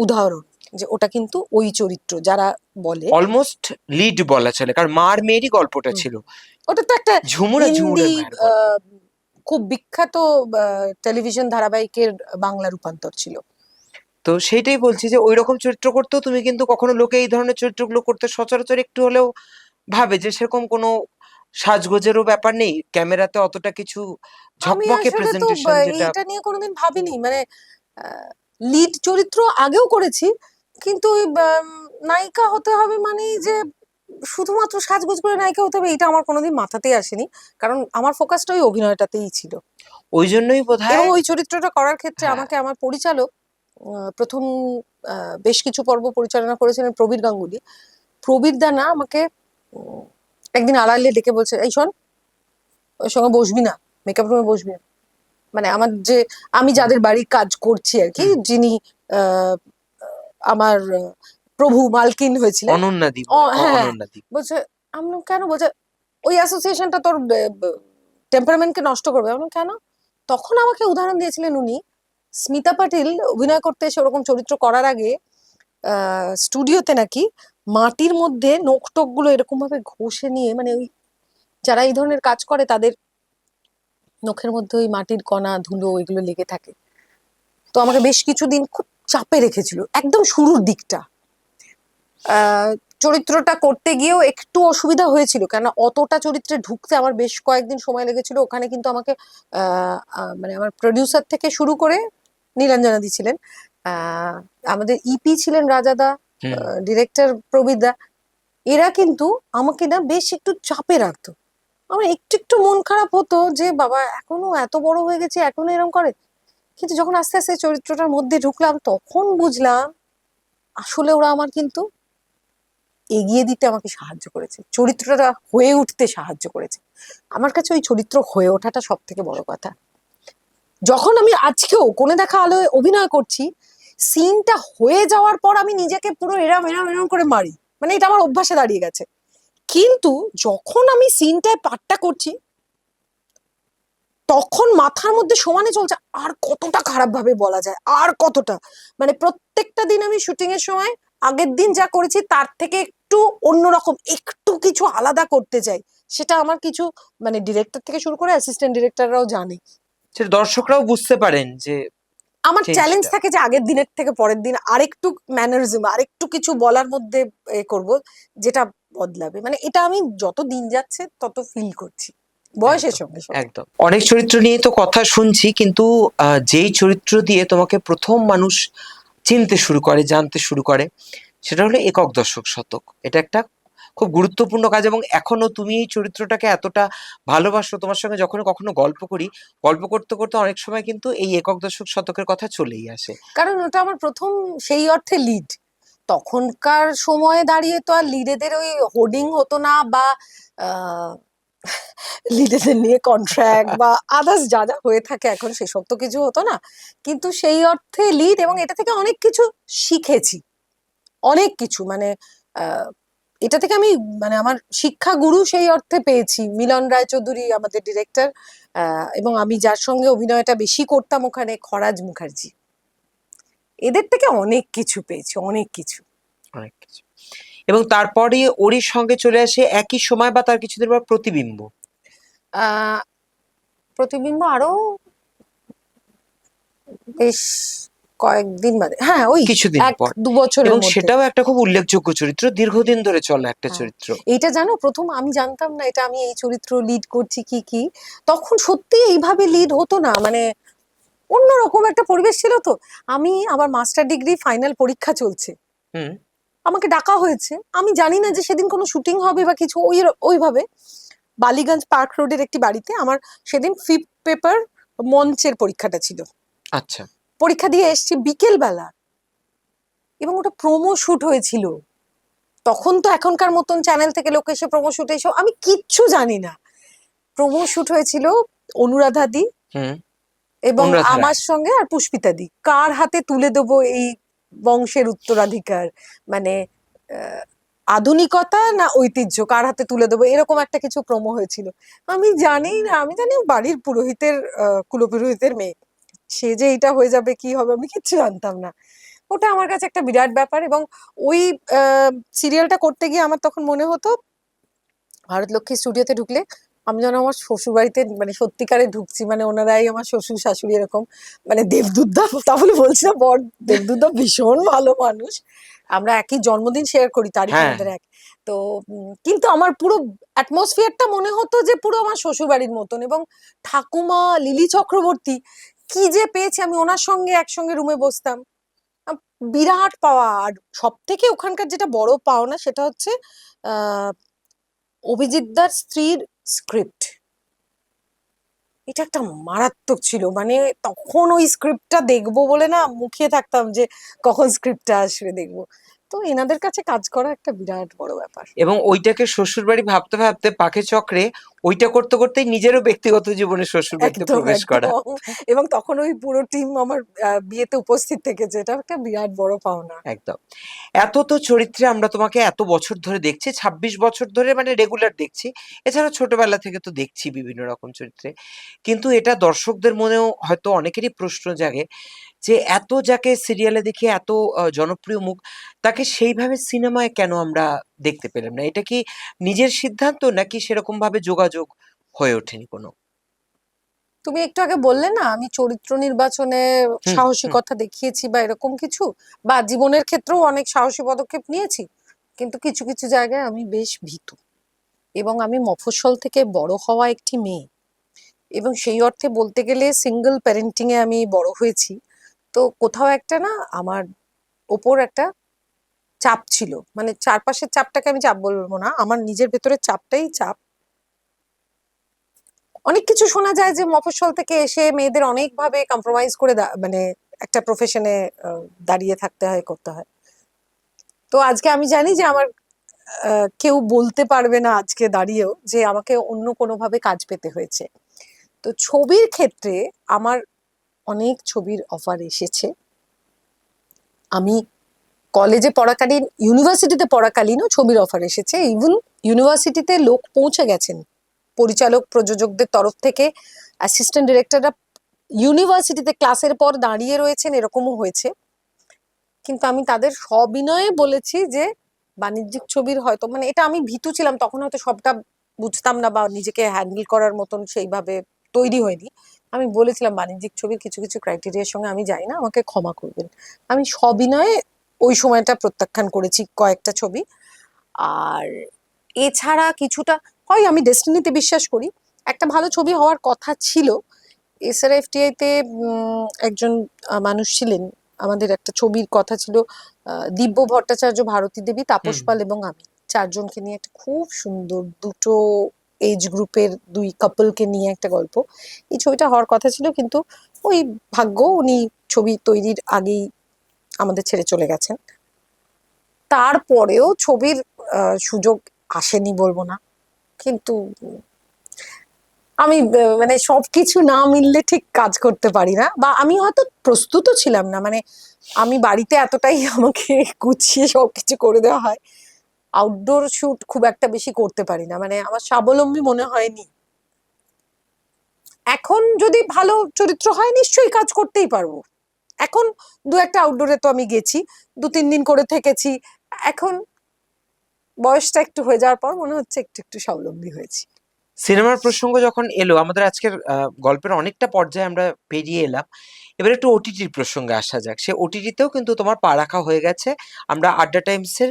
উদাহরণ, যে ওটা কিন্তু ওই চরিত্র যারা বলে। অলমোস্ট লিড বলা চলে, কারণ মার মেয়েরই গল্পটা হুম। ছিল। ওটা তো একটা ঝুমুরা ঝুমুরে হিন্দি মায়ের গল্প। খুব বিখ্যাত টেলিভিশন ধারাবাহিকের বাংলা রূপান্তর ছিল। তো সেইটাই বলছি যে ওই রকম চরিত্র করতেও তুমি কিন্তু কখনো লোকে এই ধরনের চরিত্রগুলো করতে সচরাচর একটু হলেও ভাবে যে সেরকম কোনো সাজগোজেরও ব্যাপার নেই, ক্যামেরাতে অতটা কিছু আমি ঝকমকে আসলে তো প্রেজেন্টেশন যেটা। এইটা নিয়ে কোনোদিন ভাবিনি, মানে লিড চরিত্র আগেও করেছি, কিন্তু ওই নায়িকা হতে হবে মানে যে শুধুমাত্র সাজগোজ করে নায়িকা হতে হবে, এটা আমার কোনোদিন মাথাতেই আসেনি। কারণ আমার ফোকাসটা ওই অভিনয়টাতেই ছিল। ওই জন্যই বোধহয়। এবং ওই চরিত্রটা করার ক্ষেত্রে হ্যাঁ। আমাকে আমার পরিচালক প্রথম বেশ কিছু পর্ব পরিচালনা করেছিলেন প্রবীর গাঙ্গুলি। প্রবীর দা না আমাকে উম, একদিন আড়ালে ডেকে বলছে, এই শোন, ওর সঙ্গে বসবি না, মেকআপ রুমে বসবি না। মানে আমার যে, আমি যাদের বাড়ির কাজ করছি আর কি, হুম। যিনি আহ, আমার প্রভু মালকিন হয়েছিলেন। অনন্যাদি হ্যাঁ, অনন্যাদি। বলছে, আমি বললাম, কেন? বলছে, ওই অ্যাসোসিয়েশনটা তোর টেম্পারমেন্টকে নষ্ট করবে। আমি বললাম, কেন? তখন আমাকে উদাহরণ দিয়েছিলেন উনি। স্মিতা পাটিল অভিনয় করতে এসে ওরকম চরিত্র করার আগে স্টুডিওতে নাকি মাটির মধ্যে নোক টোক গুলো এরকম ভাবে ঘষে নিয়ে, মানে ওই যারা এই ধরনের কাজ করে তাদের নখের মধ্যে ওই মাটির কণা ধুলো এগুলো লেগে থাকে। তো আমাকে বেশ কিছুদিন খুব চাপে রেখেছিল একদম শুরুর দিকটা। আহ, চরিত্রটা করতে গিয়েও একটু অসুবিধা হয়েছিল, কেন অতটা চরিত্রে ঢুকতে আমার বেশ কয়েকদিন সময় লেগেছিল। ওখানে কিন্তু আমাকে মানে আমার প্রডিউসার থেকে শুরু করে নীলাঞ্জনাদি ছিলেন, আহ, আমাদের ইপি ছিলেন রাজাদা, হুম। ডিরেক্টর প্রবীরদা, এরা কিন্তু আমাকে না বেশ একটু চাপে রাখতো। আমার একটু একটু মন খারাপ হতো যে বাবা এখনো এত বড় হয়ে গেছে, এখনো এরকম করে। কিন্তু যখন আস্তে আস্তে চরিত্রটার মধ্যে ঢুকলাম তখন বুঝলাম আসলে ওরা আমার কিন্তু এগিয়ে দিতে আমাকে সাহায্য করেছে, চরিত্রটা হয়ে উঠতে সাহায্য করেছে। আমার কাছে ওই চরিত্র হয়ে ওঠাটা সব থেকে বড় কথা। যখন আমি আজকেও কোণে দেখা আলোয় অভিনয় করছি, সিনটা হয়ে যাওয়ার পর আমি নিজেকে পুরো এরম এরম এরম করে মারি, মানে এটা আমার অভ্যাসে দাঁড়িয়ে গেছে। কিন্তু যখন আমি সিনটায় পাঠটা করছি তখন মাথার মধ্যে সমানে চলছে আর কতটা খারাপ ভাবে বলা যায়, আর কতটা, মানে প্রত্যেকটা দিন আমি শুটিং এর সময় আগের দিন যা করেছি তার থেকে একটু অন্যরকম, একটু কিছু আলাদা করতে চাই। সেটা আমার কিছু, মানে ডিরেক্টর থেকে শুরু করে অ্যাসিস্ট্যান্ট ডিরেক্টররাও জানে। সেটা দর্শকরাও বুঝতে পারেন যে আমার চ্যালেঞ্জ চেঞ্জটা। থাকে যে আগের দিনের থেকে পরের দিন আরেকটু ম্যানারিজম, আরেকটু কিছু বলার মধ্যে করব, যেটা বদলাবে। মানে এটা আমি যত দিন যাচ্ছে তত ফিল করছি বয়সের একদম, সঙ্গে সঙ্গে। একদম। অনেক চরিত্র নিয়ে তো কথা শুনছি, কিন্তু যেই চরিত্র দিয়ে তোমাকে প্রথম মানুষ চিনতে শুরু করে, জানতে শুরু করে, সেটা হলো একক দশক শতক। এটা একটা খুব গুরুত্বপূর্ণ কাজ, এবং এখনো তুমি এই চরিত্রটাকে এতটা ভালোবাসো। তোমার সঙ্গে যখন কখনো গল্প করি, গল্প করতে করতে অনেক সময় কিন্তু এই একক দশক শতকের কথা চলেই আসে। কারণ ওটা আমার প্রথম সেই অর্থে লিড। তখনকার সময়ে দাঁড়িয়ে তো আর লিডেদের ওই হোর্ডিং হতো না, বা লিডেদের নিয়ে কন্ট্রাক্ট বা আদার্স যা যা হয়ে থাকে এখন সেসব তো কিছু হতো না। কিন্তু সেই অর্থে লিড, এবং এটা থেকে অনেক কিছু শিখেছি, অনেক কিছু, মানে আহ, এটা থেকে আমি, মানে আমার শিক্ষা গুরু সেই অর্থে পেয়েছি মিলন রায়চৌধুরী আমাদের ডিরেক্টর, এবং আমি যার সঙ্গে অভিনয়টা বেশি করতাম ওখানে খরাজ মুখার্জি। এদের থেকে অনেক কিছু পেয়েছি, অনেক কিছু। অনেক কিছু। এবং তারপরে ওরই সঙ্গে চলে আসে একই সময় বা তার কিছুদিন পর প্রতিবিম্ব। আহ প্রতিবিম্ব আরো বেশ কয়েকদিন বাদে, হ্যাঁ ওই কিছুদিন এক পর। দু বছরের এবং মধ্যে। সেটাও একটা খুব উল্লেখযোগ্য চরিত্র, দীর্ঘদিন ধরে চলা একটা হ্যাঁ, চরিত্র। এইটা জানো, প্রথম আমি জানতাম না এটা আমি এই চরিত্র লিড করছি কি কি। তখন সত্যি এইভাবে লিড হতো না, মানে অন্যরকম একটা পরিবেশ ছিল। তো আমি আমার মাস্টার ডিগ্রি ফাইনাল পরীক্ষা চলছে, হুম। আমাকে ডাকা হয়েছে, আমি জানি না যে সেদিন কোনো শুটিং হবে বা কিছু, ওইভাবে বালিগঞ্জ পার্ক রোডের একটি বাড়িতে আমার সেদিন ফিফথ পেপার মঞ্চের পরীক্ষাটা ছিল। আচ্ছা। পরীক্ষা দিয়ে এসছি বিকেল বেলা, এবং ওটা প্রোমো শুট হয়েছিল। তখন তো এখনকার মতন চ্যানেল থেকে লোক এসে প্রোমো শুট এইসব আমি কিচ্ছু জানি না। প্রোমো শুট হয়েছিল অনুরাধা দি হুম। এবং অনুরাধা আমার রায়। সঙ্গে আর পুষ্পিতা দি, কার হাতে তুলে দেবো এই বংশের উত্তরাধিকার, মানে আধুনিকতা না ঐতিহ্য কার হাতে তুলে দেবো, এরকম একটা কিছু প্রোমো হয়েছিল। আমি জানি না, আমি জানি ও বাড়ির পুরোহিতের কুলপুরোহিতের মেয়ে, সে যে এটা হয়ে যাবে কি হবে আমি কিচ্ছু জানতাম না। ওটা আমার কাছে একটা বিরাট ব্যাপার। এবং ওই সিরিয়ালটা করতে গিয়ে আমার তখন মনে হতো ভারতলক্ষ্মী স্টুডিওতে ঢুকলে আমি যেন আমার শ্বশুর বাড়িতে মানে সত্যিকারে ঢুকছি, মানে ওনারাই আমার শ্বশুর শাশুড়ি এরকম। মানে দেবদুদ্দা, তাহলে বলছি না বর দেবদুদ্দা ভীষণ ভালো মানুষ, আমরা একই জন্মদিন শেয়ার করি, তারিখ হ্যাঁ। আমাদের এক। তো কিন্তু আমার পুরো অ্যাটমসফিয়ারটা মনে হতো যে পুরো আমার শ্বশুর বাড়ির মতন। এবং ঠাকুমা লিলি চক্রবর্তী, কি যে পেয়েছি আমি ওনার সঙ্গে একসঙ্গে রুমে বসতাম, বিরাট পাওয়া। আর সব থেকে ওখানকার যেটা বড় পাওনা সেটা হচ্ছে আহ অভিজিৎদার স্ত্রীর স্ক্রিপ্ট। এটা একটা মারাত্মক ছিল, মানে তখন ওই স্ক্রিপ্টটা দেখবো বলে না মুখিয়ে থাকতাম যে কখন স্ক্রিপ্টটা আসবে দেখবো। তো এনাদের কাছে কাজ করা একটা বিরাট বড় ব্যাপার। এবং ওইটাকে শ্বশুরবাড়ি ভাবতে ভাবতে পাকে চক্রে ওইটা করতে করতেই নিজেরও ব্যক্তিগত জীবনে শ্বশুর বাড়িতে একদম প্রবেশ করা। একদম। এবং তখন ওই পুরো টিম আমার বিয়েতে উপস্থিত থেকেছে, এটা একটা বিরাট বড় পাওনা। একদম। এত তো চরিত্রে আমরা তোমাকে এত বছর ধরে দেখছি, ২৬ বছর ধরে মানে রেগুলার দেখছি। এছাড়া ছোটবেলা থেকে তো দেখছি বিভিন্ন রকম চরিত্রে। কিন্তু এটা দর্শকদের মনেও হয়তো অনেকেরই প্রশ্ন জাগে যে এত যাকে সিরিয়ালে দেখি এত জনপ্রিয় মুখ, তাকে সেইভাবে সিনেমায় কেন আমরা দেখতে পেলাম না? এটা কি নিজের সিদ্ধান্ত নাকি সেরকম ভাবে যোগাযোগ হয়ে ওঠেনি কোনো? তুমি একটু আগে বললে না আমি চরিত্র নির্বাচনে হুম, হুম। সাহসিকতা দেখিয়েছি বা এরকম কিছু, বা জীবনের ক্ষেত্রেও অনেক সাহসী পদক্ষেপ নিয়েছি, কিন্তু কিছু কিছু জায়গায় আমি বেশ ভীতু। এবং আমি মফস্বল থেকে বড় হওয়া একটি মেয়ে, এবং সেই অর্থে বলতে গেলে সিঙ্গেল প্যারেন্টিং এ আমি বড় হয়েছি। তো কোথাও একটা না আমার ওপর একটা চাপ ছিল, মানে চারপাশের চাপটাকে আমি চাপ বলবো না, আমার নিজের ভেতরের চাপটাই চাপ। অনেক কিছু শোনা যায় যে মফস্বল থেকে এসে মেয়েদের অনেক ভাবে কম্প্রোমাইজ করে মানে একটা প্রফেশনে দাঁড়িয়ে থাকতে হয়, করতে হয়। তো আজকে আমি জানি যে আমার কেউ বলতে পারবে না আজকে দাঁড়িয়েও যে আমাকে অন্য কোনো ভাবে কাজ পেতে হয়েছে। তো ছবির ক্ষেত্রে আমার অনেক ছবির অফার এসেছে। আমি কলেজে পড়াকালীন, ইউনিভার্সিটিতে পড়াকালীনও ছবির অফার এসেছে। ইভেন ইউনিভার্সিটিতে লোক পৌঁছে গেছেন, পরিচালক প্রযোজকদের তরফ থেকে অ্যাসিস্ট্যান্ট ডিরেক্টররা ইউনিভার্সিটিতে ক্লাসের পর দাঁড়িয়ে রয়েছেন, এরকমও হয়েছে। কিন্তু আমি তাদের সবিনয়ে বলেছি যে বাণিজ্যিক ছবির হয়তো, মানে এটা আমি ভীতু ছিলাম তখন, হয়তো সবটা বুঝতাম না বা নিজেকে হ্যান্ডেল করার মতন সেইভাবে তৈরি হয়নি। আমি বলেছিলাম বাণিজ্যিক ছবির কিছু কিছু ক্রাইটেরিয়ার সঙ্গে আমি যাই না, আমাকে ক্ষমা করবেন। আমি সবিনয়ে ওই সময়টা প্রত্যাখ্যান করেছি কয়েকটা ছবি। আর এছাড়া কিছুটা হয় আমি ডেস্টিনিতে বিশ্বাস করি, একটা ভালো ছবি হওয়ার কথা ছিল। এসআরএফটিআই তে একজন মানুষ ছিলেন, আমাদের একটা ছবির কথা ছিল, দিব্য ভট্টাচার্য, ভারতী দেবী, তাপস হুম। পাল এবং আমি, চারজনকে নিয়ে একটা খুব সুন্দর দুটো এজ গ্রুপের দুই কাপলকে নিয়ে একটা গল্প। এই ছবিটা হওয়ার কথা ছিল, কিন্তু ওই ভাগ্য, উনি ছবি তৈরির আগেই আমাদের ছেড়ে চলে গেছেন। তারপরেও ছবির সুযোগ আসেনি বলবো না, কিন্তু আমি মানে সবকিছু না মিললে ঠিক কাজ করতে পারি না, বা আমি হয়তো প্রস্তুতও ছিলাম না। মানে আমি বাড়িতে এতটাই আমাকে গুছিয়ে সবকিছু করে দেওয়া হয়, আউটডোর শুট খুব একটা বেশি করতে পারি না, মানে আমার স্বাবলম্বী মনে হয়নি। এখন যদি ভালো চরিত্র হয় নিশ্চয়ই কাজ করতেই পারবো। এখন দু একটা আউটডোরে তো আমি গেছি, ২-৩ দিন করে থেকেছি। এখন বয়সটা একটু হয়ে যাওয়ার পর মনে হচ্ছে একটু একটু স্বাবলম্বী হয়েছি। সিনেমার প্রসঙ্গ যখন এলো, আমাদের আজকের গল্পের অনেকটা পর্যায়ে আমরা পেরিয়ে এলাম। এবার একটু ওটিটির প্রসঙ্গে আসা যাক। সে ওটিটিতেও কিন্তু তোমার পা রাখা হয়ে গেছে। আমরা আড্ডা টাইমসের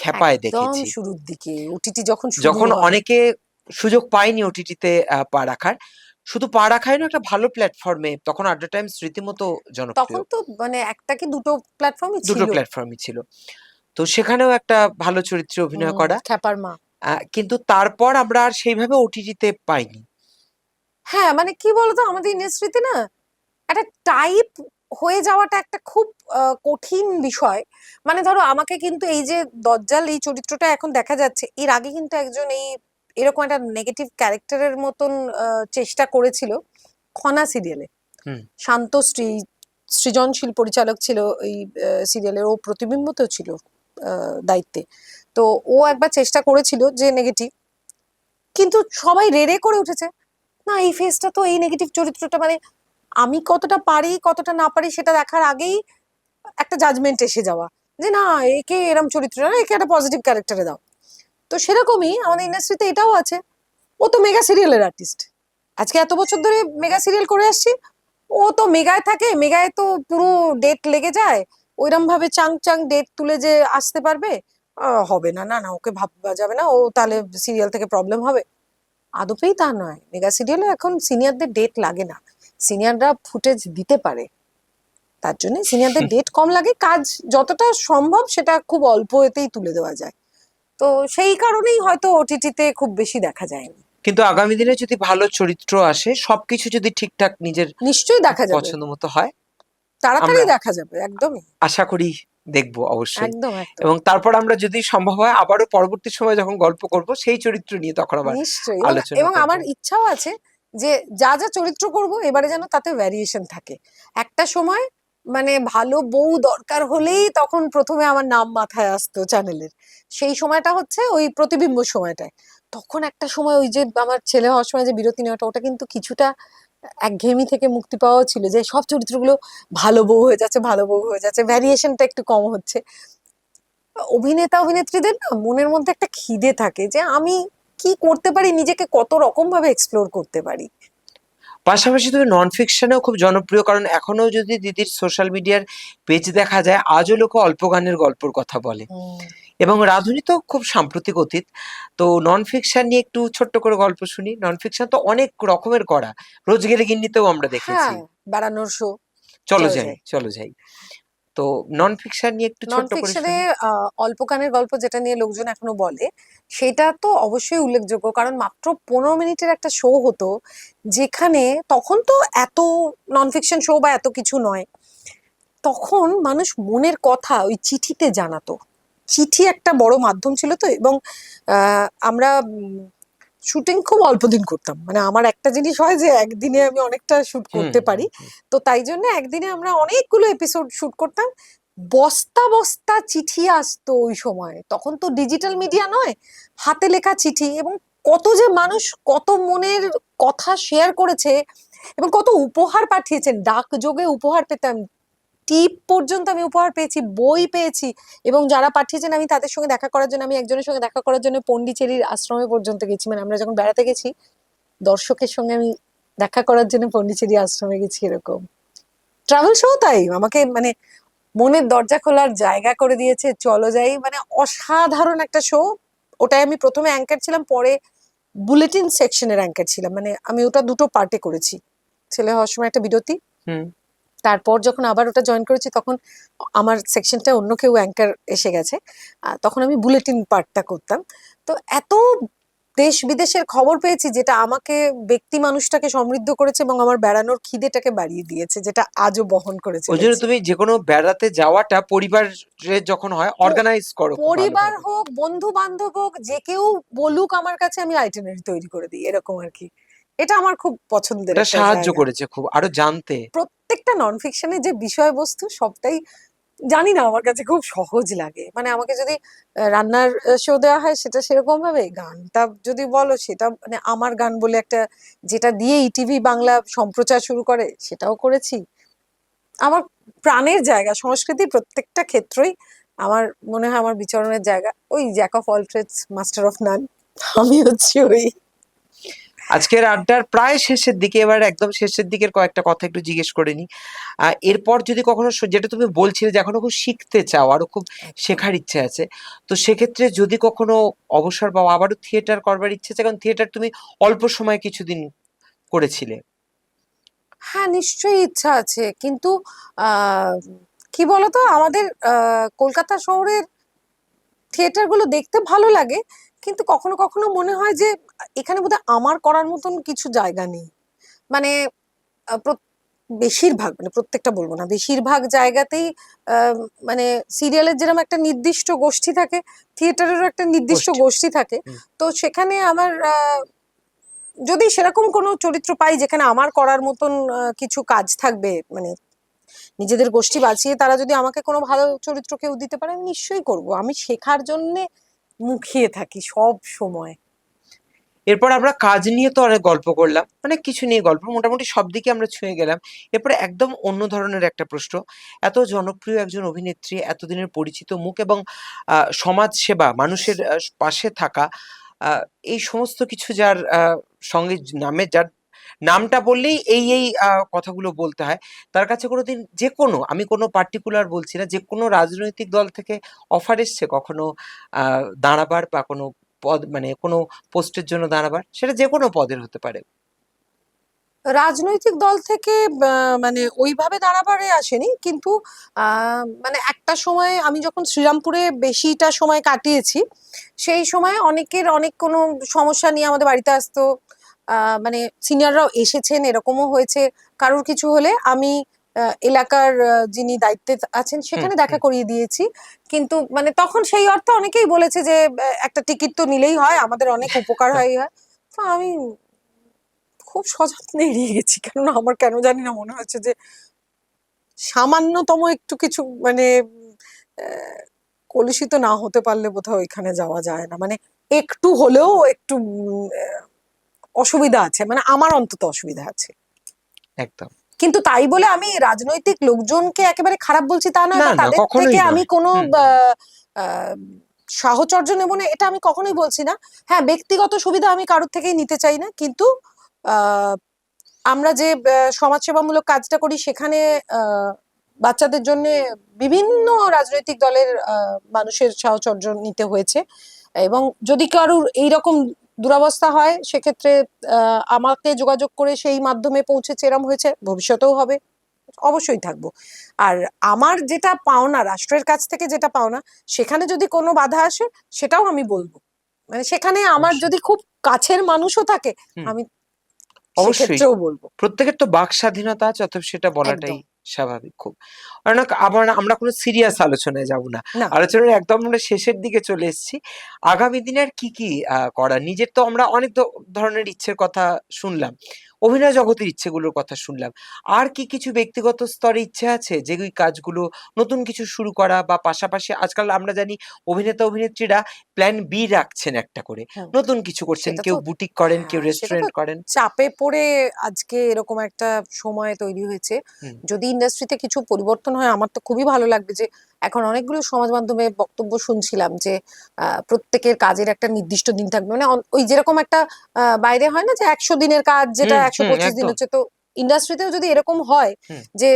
খেপায় একদম দেখেছি। শুরুর দিকে ওটিটি যখন শুরু যখন হয়। অনেকে সুযোগ পায়নি ওটিটিতে পা রাখার, শুধু পা রাখাই না, একটা ভালো প্ল্যাটফর্মে তখন আড্ডা টাইমস রীতিমতো তখন জনপ্রিয়। তো মানে একটা কি দুটো প্ল্যাটফর্মই দুটো ছিল। প্ল্যাটফর্মই ছিল। তো সেখানেও একটা ভালো চরিত্রে অভিনয় করা। খ্যাপার মা। কিন্তু তারপর আমরা আর সেইভাবে ওটিটিতে পাইনি। হ্যাঁ, মানে কি বলতো আমাদের ইন্ডাস্ট্রিতে না একটা টাইপ হয়ে যাওয়াটা একটা খুব কঠিন বিষয়। মানে ধরো আমাকে কিন্তু এই যে দজ্জাল এই চরিত্রটা এখন দেখা যাচ্ছে, এর আগে কিন্তু একজন এই এরকম একটা নেগেটিভ ক্যারেক্টারের মতন চেষ্টা করেছিল খনা সিরিয়ালে। হুম। শান্তশ্রী, সৃজনশীল পরিচালক ছিল এই সিরিয়ালের, ও প্রতিবিম্বতেও ছিল দায়িত্বে। তো ও একবার চেষ্টা করেছিল যে নেগেটিভ, কিন্তু সবাই রে করে উঠেছে, না এই ফেসটা তো এই নেগেটিভ চরিত্রটা মানে আমি কতটা পারি কতটা না পারি সেটা দেখার আগেই একটা জাজমেন্ট এসে যাওয়া, যে না একে এরম চরিত্র না, একে একটা পজিটিভ ক্যারেক্টারে দাও। তো সেরকমই আমাদের ইন্ডাস্ট্রিতে এটাও আছে, ও তো মেগা সিরিয়ালের আর্টিস্ট, আজকে এত বছর ধরে মেগা সিরিয়াল করে আসছি, ও তো মেগায় থাকে, মেগায় তো পুরো ডেট লেগে যায়, ওইরকম ভাবে চাং চাং ডেট তুলে যে আসতে পারবে, হবে না, না না ওকে ভাবা যাবে না, ও তাহলে সিরিয়াল থেকে প্রবলেম হবে। আদপেই তা নয়, মেগা সিরিয়ালে এখন সিনিয়রদের ডেট লাগে না, সিনিয়ররা ফুটেজ দিতে পারে, তার জন্য সিনিয়রদের ডেট কম লাগে, কাজ যতটা সম্ভব সেটা খুব অল্প এতেই তুলে দেওয়া যায়। তো সেই কারণেই হয়তো ওটিটিতে খুব বেশি দেখা যায়নি। কিন্তু আগামী দিনে যদি ভালো চরিত্র আসে, সবকিছু যদি ঠিকঠাক নিজের নিশ্চয়ই দেখা যাবে, পছন্দ মতো হয়, তাড়াতাড়ি আমরা দেখা যাবে, একদমই আশা করি দেখবো অবশ্যই। একদম একদম এবং তারপর আমরা যদি সম্ভব হয় আবারও পরবর্তী সময় যখন গল্প করব সেই চরিত্র নিয়ে তখন আবার নিশ্চয়ই। আলোচনা এবং করব। আমার ইচ্ছাও আছে যে যা যা চরিত্র করব এবারে যেন তাতে ভ্যারিয়েশন থাকে। একটা সময় মানে ভালো বউ দরকার হলেই তখন প্রথমে আমার নাম মাথায় আসতো চ্যানেলের, সেই সময়টা হচ্ছে ওই প্রতিবিম্ব সময়টায়। তখন একটা সময় ওই যে আমার ছেলে হওয়ার সময় যে বিরতি নেওয়াটা, ওটা কিন্তু কিছুটা একঘেয়েমি থেকে মুক্তি পাওয়া ছিল, যে সব চরিত্রগুলো ভালো বউ হয়ে যাচ্ছে, ভালো বউ হয়ে যাচ্ছে, ভ্যারিয়েশনটা একটু কম হচ্ছে। অভিনেতা অভিনেত্রীদের না মনের মধ্যে একটা খিদে থাকে যে আমি কি করতে পারি, নিজেকে কত রকম ভাবে এক্সপ্লোর করতে পারি। পাশাপাশি তুমি নন ফিকশনেও খুব জনপ্রিয়, কারণ এখনো যদি দিদির সোশ্যাল মিডিয়ার পেজ দেখা যায়, আজও লোকে অল্প গানের গল্পর কথা বলে। এবং রাধুনী তো খুব সাম্প্রতিক অতীত। তো নন ফিকশন নিয়ে একটু ছোট্ট করে গল্প শুনি। নন ফিকশন তো অনেক রকমের করা, রোজগেরে গিন্নিতেও আমরা দেখেছি। হ্যাঁ, বেড়ানোর শো, চলো চলো যাই, যাই। চলো যাই। তো নন ফিকশন নিয়ে একটু নন ছোট্ট করে ফিকশনে শুনি। অল্প কানের গল্প যেটা নিয়ে লোকজন এখনো বলে, সেটা তো অবশ্যই উল্লেখযোগ্য, কারণ মাত্র 15 মিনিটের একটা শো হতো, যেখানে তখন তো এত নন ফিকশন শো বা এত কিছু নয়, তখন মানুষ মনের কথা ওই চিঠিতে জানাতো। চিঠি একটা বড় মাধ্যম ছিল তো, এবং আমরা শুটিং খুব অল্প দিন করতাম, মানে আমার একটা জিনিস হয় যে একদিনে আমি অনেকটা শুট হুম করতে হুম পারি, হুম। তো তাই জন্য একদিনে আমরা অনেকগুলো এপিসোড শুট করতাম। বস্তা বস্তা চিঠি আসতো ওই সময়, তখন তো ডিজিটাল মিডিয়া নয়, হাতে লেখা চিঠি, এবং কত যে মানুষ কত মনের কথা শেয়ার করেছে, এবং কত উপহার পাঠিয়েছেন, ডাক যোগে উপহার পেতাম, টিপ পর্যন্ত আমি উপহার পেয়েছি, বই পেয়েছি, এবং যারা পাঠিয়েছেন আমি তাদের সঙ্গে দেখা করার জন্য, আমি একজনের সঙ্গে দেখা করার জন্য পন্ডিচেরির আশ্রমে পর্যন্ত গেছি, মানে আমরা যখন বেড়াতে গেছি দর্শকের সঙ্গে আমি দেখা করার জন্য পন্ডিচেরি আশ্রমে গেছি। এরকম ট্রাভেল শো তাই আমাকে মানে মনের দরজা খোলার জায়গা করে দিয়েছে, চলো যাই মানে অসাধারণ একটা শো। ওটাই আমি প্রথমে অ্যাঙ্কার ছিলাম, পরে বুলেটিন সেকশনের অ্যাঙ্কার ছিলাম, মানে আমি ওটা দুটো পার্টে করেছি, ছেলে হওয়ার সময় একটা বিরতি, হুম। তারপর যখন আবার ওটা জয়েন করেছি তখন আমার সেকশনটা অন্য কেউ অ্যাঙ্কার এসে গেছে, তখন আমি বুলেটিন পার্টটা করতাম। তো এত দেশ বিদেশের খবর পেয়েছি, যেটা আমাকে ব্যক্তি মানুষটাকে সমৃদ্ধ করেছে এবং আমার বেড়ানোর খিদেটাকে বাড়িয়ে দিয়েছে, যেটা আজও বহন করে ওই জন্য চলেছি। তুমি যে কোনো বেড়াতে যাওয়াটা পরিবারের যখন হয় অর্গানাইজ করো খুব পরিবার ভালোভাবে। হোক, বন্ধু বান্ধব হোক, যে কেউ বলুক আমার কাছে, আমি আইটিনারি তৈরি করে দিই, এরকম আর কি। এটা আমার খুব পছন্দের এটা একটা সাহায্য জায়গা। করেছে খুব আরো জানতে। প্রত্যেকটা নন ফিকশনের যে বিষয়বস্তু সবটাই জানি না, আমার কাছে খুব সহজ লাগে, মানে আমাকে যদি রান্নার শো দেওয়া হয় সেটা সেরকম ভাবে, গানটা যদি বলো সেটা মানে আমার গান বলে একটা, যেটা দিয়ে ইটিভি বাংলা সম্প্রচার শুরু করে, সেটাও করেছি। আমার প্রাণের জায়গা সংস্কৃতি, প্রত্যেকটা ক্ষেত্রই আমার মনে হয় আমার বিচরণের জায়গা। ওই jack of all trades master of none, আমি হচ্ছি ওই। আজকের আড্ডার প্রায় শেষের দিকে, এবার একদম শেষের দিকের কয়েকটা কথা একটু জিজ্ঞেস করে নি। এরপর যদি কখনো যেটা তুমি বলছিলে যে এখনো খুব শিখতে চাও, আরো খুব শেখার ইচ্ছে আছে, তো সেক্ষেত্রে যদি কখনো অবসর পাও আবারও থিয়েটার করবার ইচ্ছে আছে, কারণ থিয়েটার তুমি অল্প সময় কিছুদিন করেছিলে। হ্যাঁ, নিশ্চয়ই ইচ্ছা আছে, কিন্তু আহ কি বলতো, আমাদের কলকাতা শহরের থিয়েটার গুলো দেখতে ভালো লাগে, কিন্তু কখনো কখনো মনে হয় যে এখানে বোধহয় আমার করার মতন কিছু জায়গা নেই, মানে আহ, প্র- বেশিরভাগ, মানে প্রত্যেকটা বলবো না, বেশিরভাগ জায়গাতেই আহ, মানে সিরিয়ালের যেরকম একটা নির্দিষ্ট গোষ্ঠী থাকে, থিয়েটারেরও একটা নির্দিষ্ট গোষ্ঠী। গোষ্ঠী থাকে। হুম। তো সেখানে আমার যদি সেরকম কোনো চরিত্র পাই যেখানে আমার করার মতন কিছু কাজ থাকবে, মানে নিজেদের গোষ্ঠী বাঁচিয়ে তারা যদি আমাকে কোনো ভালো চরিত্র কেউ দিতে পারে, আমি নিশ্চয়ই করব। আমি শেখার জন্যে মুখিয়ে থাকি সব সময়। এরপর আমরা কাজ নিয়ে তো অনেক গল্প করলাম, অনেক কিছু নিয়ে গল্প, মোটামুটি সব দিকে আমরা ছুঁয়ে গেলাম। এরপরে একদম অন্য ধরনের একটা প্রশ্ন। এত জনপ্রিয় একজন অভিনেত্রী, এতদিনের পরিচিত মুখ এবং সমাজ সেবা, মানুষের পাশে থাকা, আহ, এই সমস্ত কিছু যার সঙ্গে যার নামটা বললেই এই কথাগুলো বলতে হয়, তার কাছে কোনোদিন যে কোনো, আমি কোনো পার্টিকুলার বলছি না, যে কোনো রাজনৈতিক দল থেকে অফার এসছে কখনো দাঁড়াবার বা কোনো পদ, মানে কোনো পোস্টের জন্য দাঁড়াবার? সেটা যে কোনো পদের হতে পারে। রাজনৈতিক দল থেকে মানে ওইভাবে দাঁড়াবারে আসেনি, কিন্তু মানে একটা সময় আমি যখন শ্রীরামপুরে বেশিটা সময় কাটিয়েছি, সেই সময় অনেকের অনেক কোনো সমস্যা নিয়ে আমাদের বাড়িতে আসতো। মানে সিনিয়ররাও এসেছেন, এরকমও হয়েছে। কারোর কিছু হলে আমি এলাকার যিনি দায়িত্বে আছেন হুম সেখানে দেখা হুম। করিয়ে দিয়েছি। কিন্তু মানে তখন সেই অর্থে অনেকেই বলেছে যে একটা টিকিট তো নিলেই হয়, আমাদের অনেক উপকার হয় হয়। তো আমি খুব সযত্নে এড়িয়ে গেছি, কেননা আমার কেন জানি না মনে হচ্ছে যে সামান্যতম একটু কিছু মানে আহ, কলুষিত না হতে পারলে বোধহয় ওইখানে যাওয়া যায় না। মানে একটু হলেও একটু অসুবিধা আছে, মানে আমার অন্তত অসুবিধা আছে। একদম। কিন্তু তাই বলে আমি রাজনৈতিক লোকজনকে একেবারে খারাপ বলছি তা নয়, না বা না, তাদের থেকে কখনোই আমি নয়। কোনো হুম হুম। আহ, সাহচর্য নেব না, এটা আমি কখনোই বলছি না। হ্যাঁ, ব্যক্তিগত সুবিধা আমি কারোর থেকেই নিতে চাই না, কিন্তু আহ আমরা যে সমাজসেবামূলক কাজটা করি সেখানে আহ, বাচ্চাদের জন্য বিভিন্ন রাজনৈতিক দলের মানুষের সাহচর্য নিতে হয়েছে। এবং যদি কারুর এইরকম দুরবস্থা হয় সেক্ষেত্রে আমাকে যোগাযোগ করে সেই মাধ্যমে পৌঁছেছে, এরম হয়েছে, ভবিষ্যতেও হবে, অবশ্যই থাকবো। আর আমার যেটা পাওনা, রাষ্ট্রের কাছ থেকে যেটা পাওনা, সেখানে যদি কোনো বাধা আসে সেটাও আমি বলবো। মানে সেখানে আমার অবশ্যই। যদি খুব কাছের মানুষও থাকে, হুম। আমি অবশ্যই। সেক্ষেত্রেও বলবো। প্রত্যেকের তো বাক স্বাধীনতা আছে, অতএব সেটা বলাটাই একদম। স্বাভাবিক খুব। অনেক আবার আমরা কোনো সিরিয়াস আলোচনায় যাব না। না। আলোচনার একদম আমরা শেষের দিকে চলে এসেছি। আগামী দিনে আর কি কি করা? নিজের তো আমরা অনেক ধরনের ইচ্ছের কথা শুনলাম। অভিনয় জগতের ইচ্ছেগুলোর কথা শুনলাম। আর কি কিছু ব্যক্তিগত স্তরে ইচ্ছে আছে যে ওই কাজগুলো নতুন কিছু শুরু করা, বা পাশাপাশি আজকাল আমরা জানি অভিনেতা অভিনেত্রীরা প্ল্যান বি রাখছেন একটা করে। হুম। নতুন কিছু করছেন। সেটা কেউ তো, বুটিক করেন, কেউ হ্যাঁ, সেটা তো রেস্টুরেন্ট করেন। চাপে পড়ে আজকে এরকম একটা সময় তৈরি হয়েছে। হুম। যদি ইন্ডাস্ট্রিতে কিছু পরিবর্তন হয় আমার তো খুবই ভালো লাগবে। যে এখন অনেকগুলো সমাজ মাধ্যমে বক্তব্য শুনছিলাম যে প্রত্যেকের কাজের একটা নির্দিষ্ট দিন থাকবে, মানে ওই যেরকম একটা বাইরে হয় না যে 100 দিনের কাজ যেটা হুম, 125 দিন একদম। হচ্ছে, তো ইন্ডাস্ট্রিতেও যদি এরকম হয় হুম, যে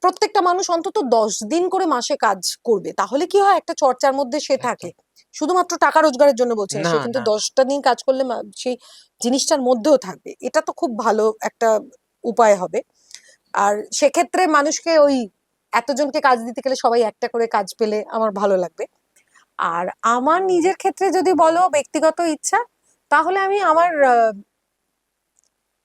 প্রত্যেকটা মানুষ অন্তত 10 দিন করে মাসে কাজ করবে, তাহলে কি হয়, একটা চর্চার মধ্যে সে থাকে। একদম। শুধুমাত্র টাকা রোজগারের জন্য বলছি না, না, সে কিন্তু না, না। 10টা দিন কাজ করলে সেই জিনিসটার মধ্যেও থাকবে। এটা তো খুব ভালো একটা উপায় হবে। আর সেক্ষেত্রে মানুষকে ওই এতজনকে কাজ দিতে গেলে সবাই একটা করে কাজ পেলে আমার ভালো লাগবে। আর আমার নিজের ক্ষেত্রে যদি বলো ব্যক্তিগত ইচ্ছা, তাহলে আমি আমার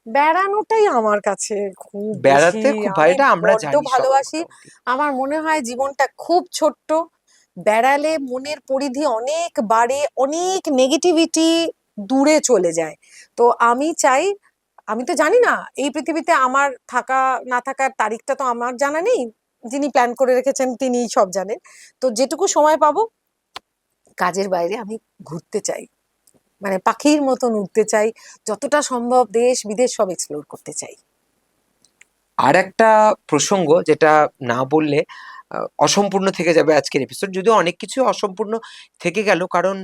বেড়ানোটাই আমার কাছে খুব বেশি, বেড়াতে খুব আমি এটা আমরা বড্ড জানি সবাই ভালোবাসি। মোটামুটি। আমার মনে হয় জীবনটা খুব ছোট্ট, বেড়ালে মনের পরিধি অনেক বাড়ে, অনেক নেগেটিভিটি দূরে চলে যায়। তো আমি চাই, আমি তো জানি না এই পৃথিবীতে আমার থাকা না থাকার তারিখটা তো আমার জানা নেই, যিনি প্ল্যান করে রেখেছেন তিনিই সব জানেন। তো যেটুকু সময় পাবো কাজের বাইরে আমি ঘুরতে চাই, মানে পাখির মতন উড়তে চাই, যতটা সম্ভব দেশ বিদেশ সব এক্সপ্লোর করতে চাই। আর একটা প্রসঙ্গ যেটা না বললে অসম্পূর্ণ থেকে যাবে আজকের এপিসোড, যদিও অনেক কিছু অসম্পূর্ণ থেকে গেল, কারণ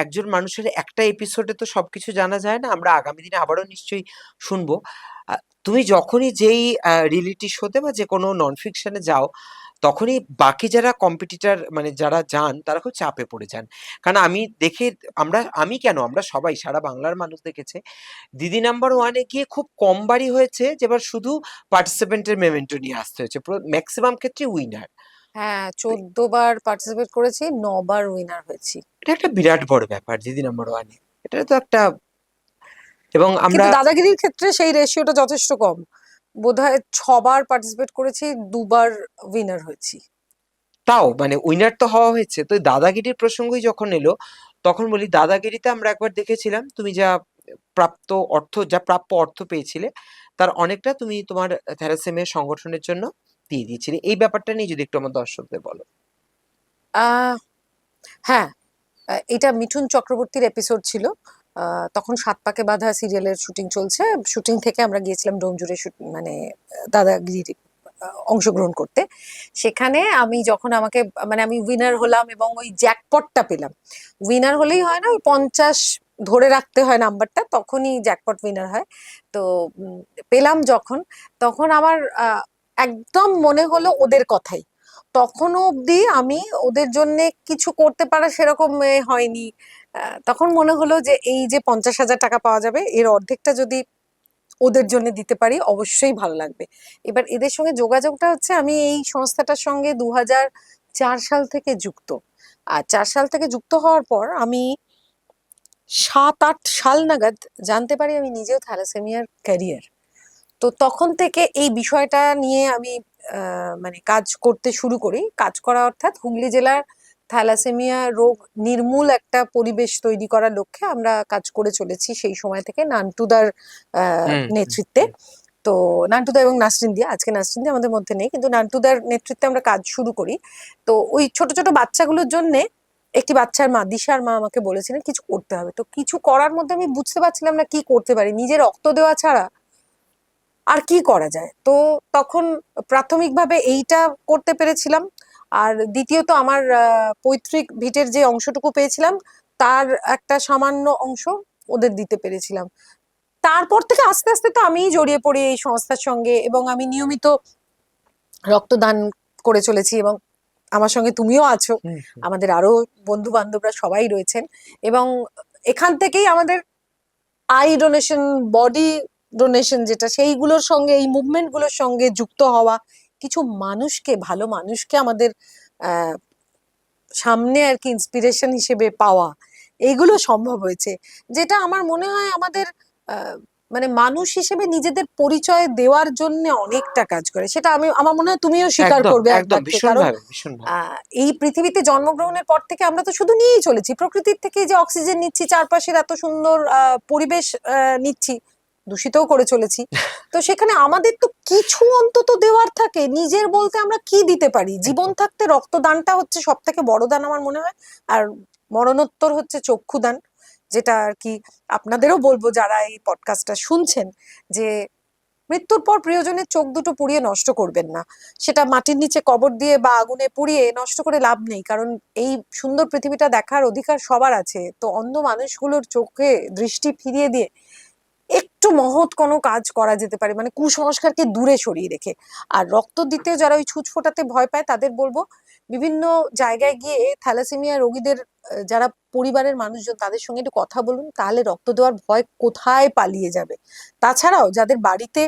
একজন মানুষের একটা এপিসোডে তো সবকিছু জানা যায় না। আমরা আগামী দিনে আবারও নিশ্চয়ই শুনবো। তুমি যখনই যেই রিয়েলিটি শোতে বা যে কোনো নন ফিকশনে যাও, তখনই বাকি যারা কম্পিটিটর, মানে যারা যান, তারা খুব চাপে পড়ে যান। কারণ আমি দেখে, আমি কেন, আমরা সবাই, সারা বাংলার মানুষ দেখেছে, দিদি নাম্বার ওয়ানে গিয়ে খুব কম বারই হয়েছে যে এবার শুধু পার্টিসিপেন্টের মেমেন্টো নিয়ে আসতে হয়েছে, ম্যাক্সিমাম ক্ষেত্রে উইনার। হ্যাঁ, 14বার পার্টিসিপেট করেছি, 9বার উইনার হয়েছি। এটা একটা বিরাট বড় ব্যাপার দিদি নাম্বার ওয়ানে। এটা তো একটা, এবং আমরা কিন্তু দাদাগিরির ক্ষেত্রে সেই রেশিওটা যথেষ্ট কম। বোধহয় 6বার পার্টিসিপেট করেছি, 2বার উইনার হয়েছি। তাও মানে উইনার তো হওয়া হয়েছে। তো দাদাগিরির প্রসঙ্গই যখন এলো, তখন বলি, দাদাগিরিতে আমরা একবার দেখেছিলাম তুমি যা প্রাপ্য অর্থ পেয়েছিলে, তার অনেকটা তুমি তোমার থ্যালাসেমিয়া সংগঠনের জন্য দিয়ে দিয়েছিলে। এই ব্যাপারটা নিয়ে যদি একটু আমার দর্শকদের বলো। আহ হ্যাঁ, এটা মিঠুন চক্রবর্তীর এপিসোড ছিল। তখন সাত পাকে বাঁধা সিরিয়ালের শুটিং চলছে। শুটিং থেকে আমরা গিয়েছিলাম ডোমজুড়ে মানে দাদাগিরি অংশগ্রহণ করতে। সেখানে আমি যখন মানে আমি উইনার হলাম এবং ওই জ্যাকপটটা পেলাম। উইনার হলেই হয় না, ওই 50 ধরে রাখতে হয় নাম্বারটা, তখনই জ্যাকপট উইনার হয়। তো পেলাম যখন, তখন আমার একদম মনে হলো ওদের কথাই। তখনও অবধি আমি ওদের জন্য কিছু করতে পারা সেরকম হয়নি। তখন মনে হলো যে এই যে 50,000 টাকা পাওয়া যাবে, এর অর্ধেকটা যদি ওদের জন্য দিতে পারি অবশ্যই ভালো লাগবে। এবার এদের সঙ্গে যোগাযোগটা হচ্ছে, আমি এই সংস্থাটার সঙ্গে 2004 সাল থেকে যুক্ত। আর 4 সাল থেকে যুক্ত হওয়ার পর আমি 7-8 সাল নাগাদ জানতে পারি আমি নিজেও থ্যালাসেমিয়ার ক্যারিয়ার। তো তখন থেকে এই বিষয়টা নিয়ে আমি মানে কাজ করতে শুরু করি। কাজ করা অর্থাৎ হুগলি জেলার থ্যালাসেমিয়া রোগ নির্মূল একটা পরিবেশ তৈরি করার লক্ষ্যে আমরা কাজ করে চলেছি সেই সময় থেকে, নান্টুদার নেতৃত্বে। তো নান্টুদা এবং নাসরিন দিয়া, আজকে নাসরিন দিয়া আমাদের মধ্যে নেই, কিন্তু নান্টুদার নেতৃত্বে আমরা কাজ শুরু করি। তো ওই ছোট ছোট বাচ্চাগুলোর জন্যে একটি বাচ্চার মা, দিশার মা, আমাকে বলেছিলেন কিছু করতে হবে। তো কিছু করার মধ্যে আমি বুঝতে পারছিলাম না কি করতে পারি, নিজের রক্ত দেওয়া ছাড়া আর কি করা যায়। তো তখন প্রাথমিকভাবে এইটা করতে পেরেছিলাম। আর দ্বিতীয়ত আমার পৈতৃক ভিটের যে অংশটুকু পেয়েছিলাম তার একটা সামান্য অংশ ওদের দিতে পেরেছিলাম। তারপর থেকে আস্তে আস্তে তো আমিই জড়িয়ে পড়ি এই সংস্থার সঙ্গে, এবং আমি নিয়মিত রক্তদান করে চলেছি, এবং আমার সঙ্গে তুমিও আছো, আমাদের আরো বন্ধু বান্ধবরা সবাই রয়েছেন। এবং এখান থেকেই আমাদের আই ডোনেশন, বডি ডোনেশন যেটা, সেইগুলোর সঙ্গে, এই মুভমেন্ট গুলোর সঙ্গে যুক্ত হওয়া, কিছু মানুষকে, ভালো মানুষকে আমাদের সামনে আর কি ইন্সপিরেশন হিসেবে পাওয়া, এইগুলো সম্ভব হয়েছে। যেটা আমার মনে হয় আমাদের মানে মানুষ হিসেবে নিজেদের পরিচয় দেওয়ার জন্য অনেকটা কাজ করে। সেটা আমার মনে হয় তুমিও স্বীকার করবে একবার, কারণ এই পৃথিবীতে জন্মগ্রহণের পর থেকে আমরা তো শুধু নিয়েই চলেছি প্রকৃতির থেকে, যে অক্সিজেন নিচ্ছি, চারপাশের এত সুন্দর পরিবেশ নিচ্ছি, দূষিতও করে চলেছি। তো সেখানে আমাদের তো কিছু অন্তত দেওয়ার থাকে। নিজের বলতে আমরা কি দিতে পারি? জীবন থাকতে রক্তদানটা হচ্ছে সব থেকে বড় দান আমার মনে হয়। আর মরণোত্তর হচ্ছে চক্ষুদান, যেটা আর কি আপনাদেরও বলবো যারা এই পডকাস্টটা শুনছেন, যে মৃত্যুর পর প্রিয়জনের চোখ দুটো পুড়িয়ে নষ্ট করবেন না। সেটা মাটির নিচে কবর দিয়ে বা আগুনে পুড়িয়ে নষ্ট করে লাভ নেই, কারণ এই সুন্দর পৃথিবীটা দেখার অধিকার সবার আছে। তো অন্ধ মানুষগুলোর চোখে দৃষ্টি ফিরিয়ে দিয়ে একটু মহৎ কোনো কাজ করা যেতে পারে, মানে কুসংস্কারকে দূরে সরিয়ে রেখে। আর রক্ত দিতে যারা ওই ছুঁচ ফোটাতে ভয় পায় তাদের বলবো, বিভিন্ন জায়গায় গিয়ে থ্যালাসেমিয়া রোগীদের যারা পরিবারের মানুষজন, তাদের সঙ্গে একটু কথা বলুন, তাহলে রক্ত দেওয়ার ভয় কোথায় পালিয়ে যাবে। তাছাড়াও যাদের বাড়িতে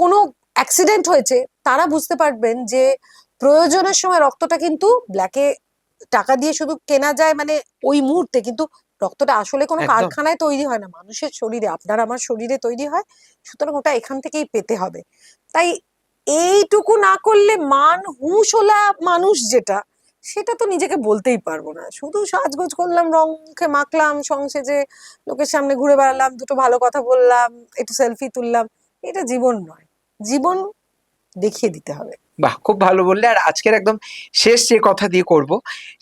কোনো অ্যাক্সিডেন্ট হয়েছে, তারা বুঝতে পারবেন যে প্রয়োজনের সময় রক্তটা কিন্তু ব্ল্যাকে টাকা দিয়ে শুধু কেনা যায়, মানে ওই মুহূর্তে, কিন্তু রক্তটা আসলে কোনো কারখানায় তৈরি হয় না, মানুষের শরীরে, আপনার আমার শরীরে তৈরি হয়। সুতরাং ওটা এখান থেকেই পেতে হবে। তাই এইটুকু না করলে হুঁশওয়ালা মানুষ যেটা, সেটা তো নিজেকে বলতেই পারবো না। শুধু সাজগোজ করলাম, রং মুখে মাখলাম, সংসেজে লোকের সামনে ঘুরে বেড়ালাম, দুটো ভালো কথা বললাম, একটু সেলফি তুললাম, এটা জীবন নয়। জীবন দেখিয়ে দিতে হবে। বাহ, খুব ভালো বললে। আর আজকের একদম শেষ যে কথা দিয়ে করব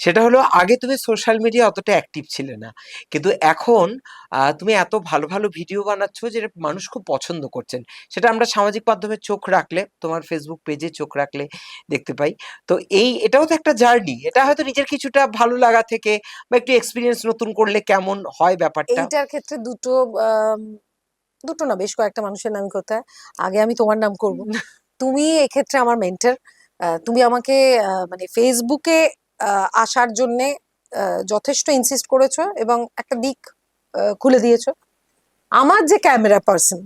সেটা হলো, আগে তুমি সোশ্যাল মিডিয়া অতটা অ্যাক্টিভ ছিলে না, কিন্তু এখন তুমি এত ভালো ভালো ভিডিও বানাচ্ছো যেটা মানুষ খুব পছন্দ করছেন। সেটা আমরা সামাজিক মাধ্যমে চোখ রাখলে, তোমার ফেসবুক পেজে চোখ রাখলে দেখতে পাই। তো এটাও তো একটা জার্নি। এটা হয়তো নিজের কিছুটা ভালো লাগা থেকে বা একটু এক্সপিরিয়েন্স নতুন করলে কেমন হয় ব্যাপারটা। এইটার ক্ষেত্রে দুটো না, বেশ কয়েকটা মানুষের নাম করতে হয়। আগে আমি তোমার নাম করব। তুমি এক্ষেত্রে আমার মেন্টর। তুমি আমাকে মানে ফেসবুকে আসার জন্যে যথেষ্ট ইনসিস্ট করেছো, এবং একটা দিক খুলে দিয়েছো। আমার যে ক্যামেরা পার্সন,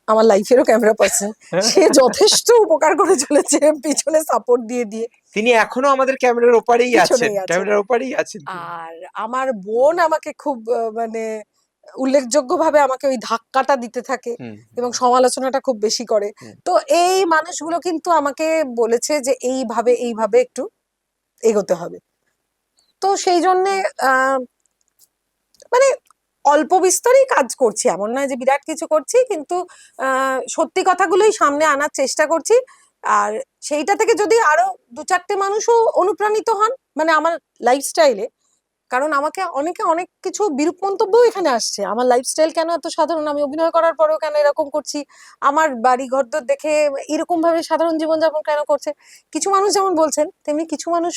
আমার লাইফেরও ক্যামেরা পার্সন, সে যথেষ্ট উপকার করে চলেছে পিছনে সাপোর্ট দিয়ে দিয়ে। তিনি এখনো আমাদের ক্যামেরার ওপারেই আছেন, ক্যামেরার ওপারেই আছেন। আর আমার বোন আমাকে খুব মানে উল্লেখযোগ্যভাবে আমাকে ওই ধাক্কাটা দিতে থাকে, এবং সমালোচনাটা খুব বেশি করে। তো এই মানুষগুলো কিন্তু আমাকে বলেছে যে এইভাবে এইভাবে একটু এগোতে হবে। তো সেই জন্যে মানে অল্প বিস্তরই কাজ করছি, এমন নয় যে বিরাট কিছু করছি, কিন্তু সত্যি কথাগুলোই সামনে আনার চেষ্টা করছি। আর সেইটা থেকে যদি আরো দু চারটে মানুষও অনুপ্রাণিত হন, মানে আমার লাইফস্টাইলে, কারণ আমাকে অনেকে অনেক কিছু বিরূপ মন্তব্য এখানে আসছে, আমার লাইফস্টাইল কেন এত সাধারণ, আমি অভিনয় করার পরেও কেন এরকম করছি, আমার বাড়ি ঘরদোর দেখে এরকম ভাবে সাধারণ জীবনযাপন কেন করছে। কিছু মানুষ যেমন বলছেন, তেমনি কিছু মানুষ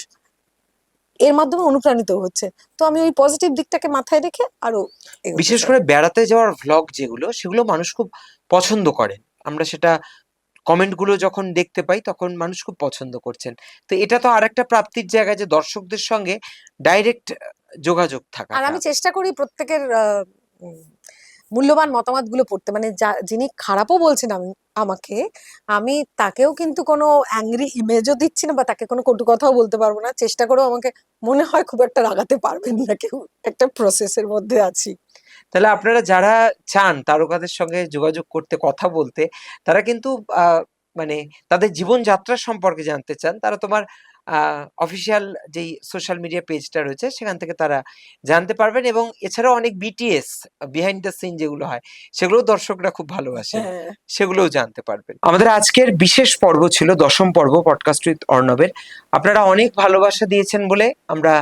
এর মাধ্যমে অনুপ্রাণিত হচ্ছে। তো আমি ওই পজিটিভ দিকটাকে মাথায় রেখে আরো এগোতে বিশেষ চাই। করে বেড়াতে যাওয়ার ভ্লগ যেগুলো, সেগুলো মানুষ খুব পছন্দ করেন। আমরা সেটা কমেন্ট গুলো যখন দেখতে পাই তখন মানুষ খুব পছন্দ করছেন। তো এটা তো আরেকটা প্রাপ্তির জায়গা যে দর্শকদের সঙ্গে ডাইরেক্ট যোগাযোগ আর থাকাটা। আমি চেষ্টা করি প্রত্যেকের মূল্যবান মতামতগুলো পড়তে, মানে যিনি খারাপও বলছেন আমাকে, আমি তাকেও কিন্তু কোনো অ্যাংরি ইমেজও দিচ্ছি না বা তাকে কোনো কটু কথাও বলতে পারবো না। চেষ্টা করেও আমাকে মনে হয় খুব একটা রাগাতে পারবেন না কেউ, একটা প্রসেসের মধ্যে আছি। তাহলে আপনারা যারা চান তারকাদের সঙ্গে যোগাযোগ করতে, কথা বলতে, তারা কিন্তু মানে তাদের জীবনযাত্রা সম্পর্কে জানতে চান, তারা তোমার অফিসিয়াল যেই সোশ্যাল মিডিয়া পেজটা রয়েছে সেখান থেকে তারা জানতে পারবেন। এবং এছাড়াও অনেক বিটিএস বিহাইন্ড দ্য সিন যেগুলো হয়, সেগুলোও দর্শকরা খুব ভালোবাসেন, হ্যাঁ, সেগুলোও জানতে পারবেন। আমাদের আজকের বিশেষ পর্ব ছিল 10ম পর্ব পডকাস্ট উইথ অর্ণবের। আপনারা অনেক ভালোবাসা দিয়েছেন বলে আমরা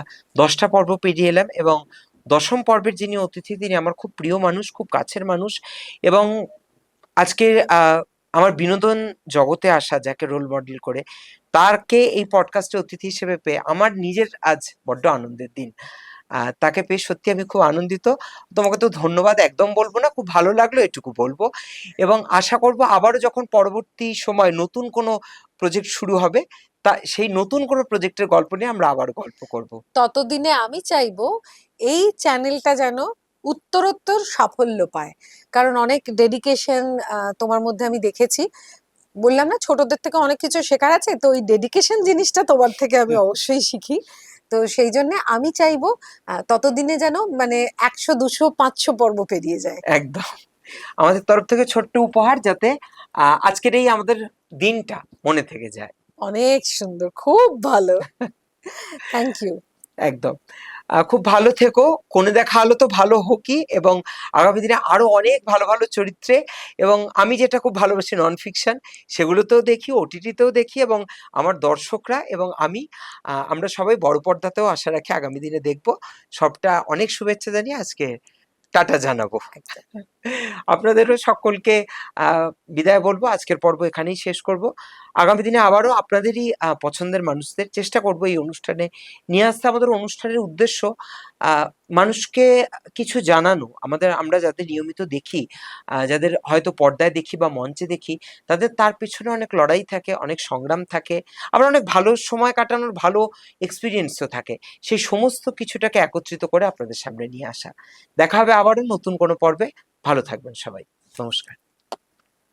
10টা পর্ব পেরিয়ে এলাম, এবং 10ম পর্বের যিনি অতিথি তিনি আমার খুব প্রিয় মানুষ, খুব কাছের মানুষ। এবং আজকে আমার বিনোদন জগতে আসা, যাকে রোল মডেল করে, তাকে এই পডকাস্টে অতিথি হিসেবে পেয়ে আমার নিজের আজ বড্ড আনন্দের দিন। তাকে পেয়ে সত্যি আমি খুব আনন্দিত। তোমাকে তো ধন্যবাদ একদম বলবো না, খুব ভালো লাগলো এটুকু বলবো। এবং আশা করব আবারও যখন পরবর্তী সময় নতুন কোনো প্রজেক্ট শুরু হবে, তা সেই নতুন কোনো প্রজেক্টের গল্প নিয়ে আমরা আবার গল্প করব। ততদিনে আমি চাইবো এই চ্যানেলটা যেন উত্তরোত্তর সাফল্য পায়, কারণ অনেক ডেডিকেশন তোমার মধ্যে আমি দেখেছি। বললাম না, ছোটদের থেকে অনেক কিছু শেখার আছে, তো ওই ডেডিকেশন জিনিসটা তোমার থেকে আমি অবশ্যই শিখি। তো সেই জন্য আমি চাইবো ততদিনে যেন মানে 100, 200, 500 পর্ব পেরিয়ে যায়। একদম। আমাদের তরফ থেকে ছোট্ট উপহার, যাতে আজকের এই আমাদের দিনটা মনে থেকে যায়। অনেক সুন্দর, খুব ভালো, থ্যাংক ইউ। একদম। খুব ভালো থেকো, কোণে দেখা আলো তো ভালো হোকই, এবং আগামী দিনে আরো অনেক ভালো ভালো চরিত্রে, এবং আমি যেটা খুব ভালোবাসি নন ফিকশন, সেগুলোতেও দেখি, ওটিটিতেও দেখি, এবং আমার দর্শকরা এবং আমি আমরা সবাই বড় পর্দাতেও আশা রাখি আগামী দিনে দেখবো। সবটা অনেক শুভেচ্ছা জানিয়ে আজকে টাটা জানাবো। আপনাদেরও সকলকে বিদায় বলবো, আজকের পর্ব এখানেই শেষ করব। আগামী দিনে আবারও আপনাদেরই পছন্দের মানুষদের চেষ্টা করব এই অনুষ্ঠানে নিয়ে আসতে। আমাদের অনুষ্ঠানের উদ্দেশ্য মানুষকে কিছু জানানো। আমরা যাদের নিয়মিত দেখি, যাদের হয়তো পর্দায় দেখি বা মঞ্চে দেখি, তাদের তার পেছনে অনেক লড়াই থাকে, অনেক সংগ্রাম থাকে, আবার অনেক ভালো সময় কাটানোর ভালো এক্সপিরিয়েন্সও থাকে। সেই সমস্ত কিছুটাকে একত্রিত করে আপনাদের সামনে নিয়ে আসা। দেখা হবে আবারও নতুন কোনো পর্বে। ভালো থাকবেন সবাই। নমস্কার।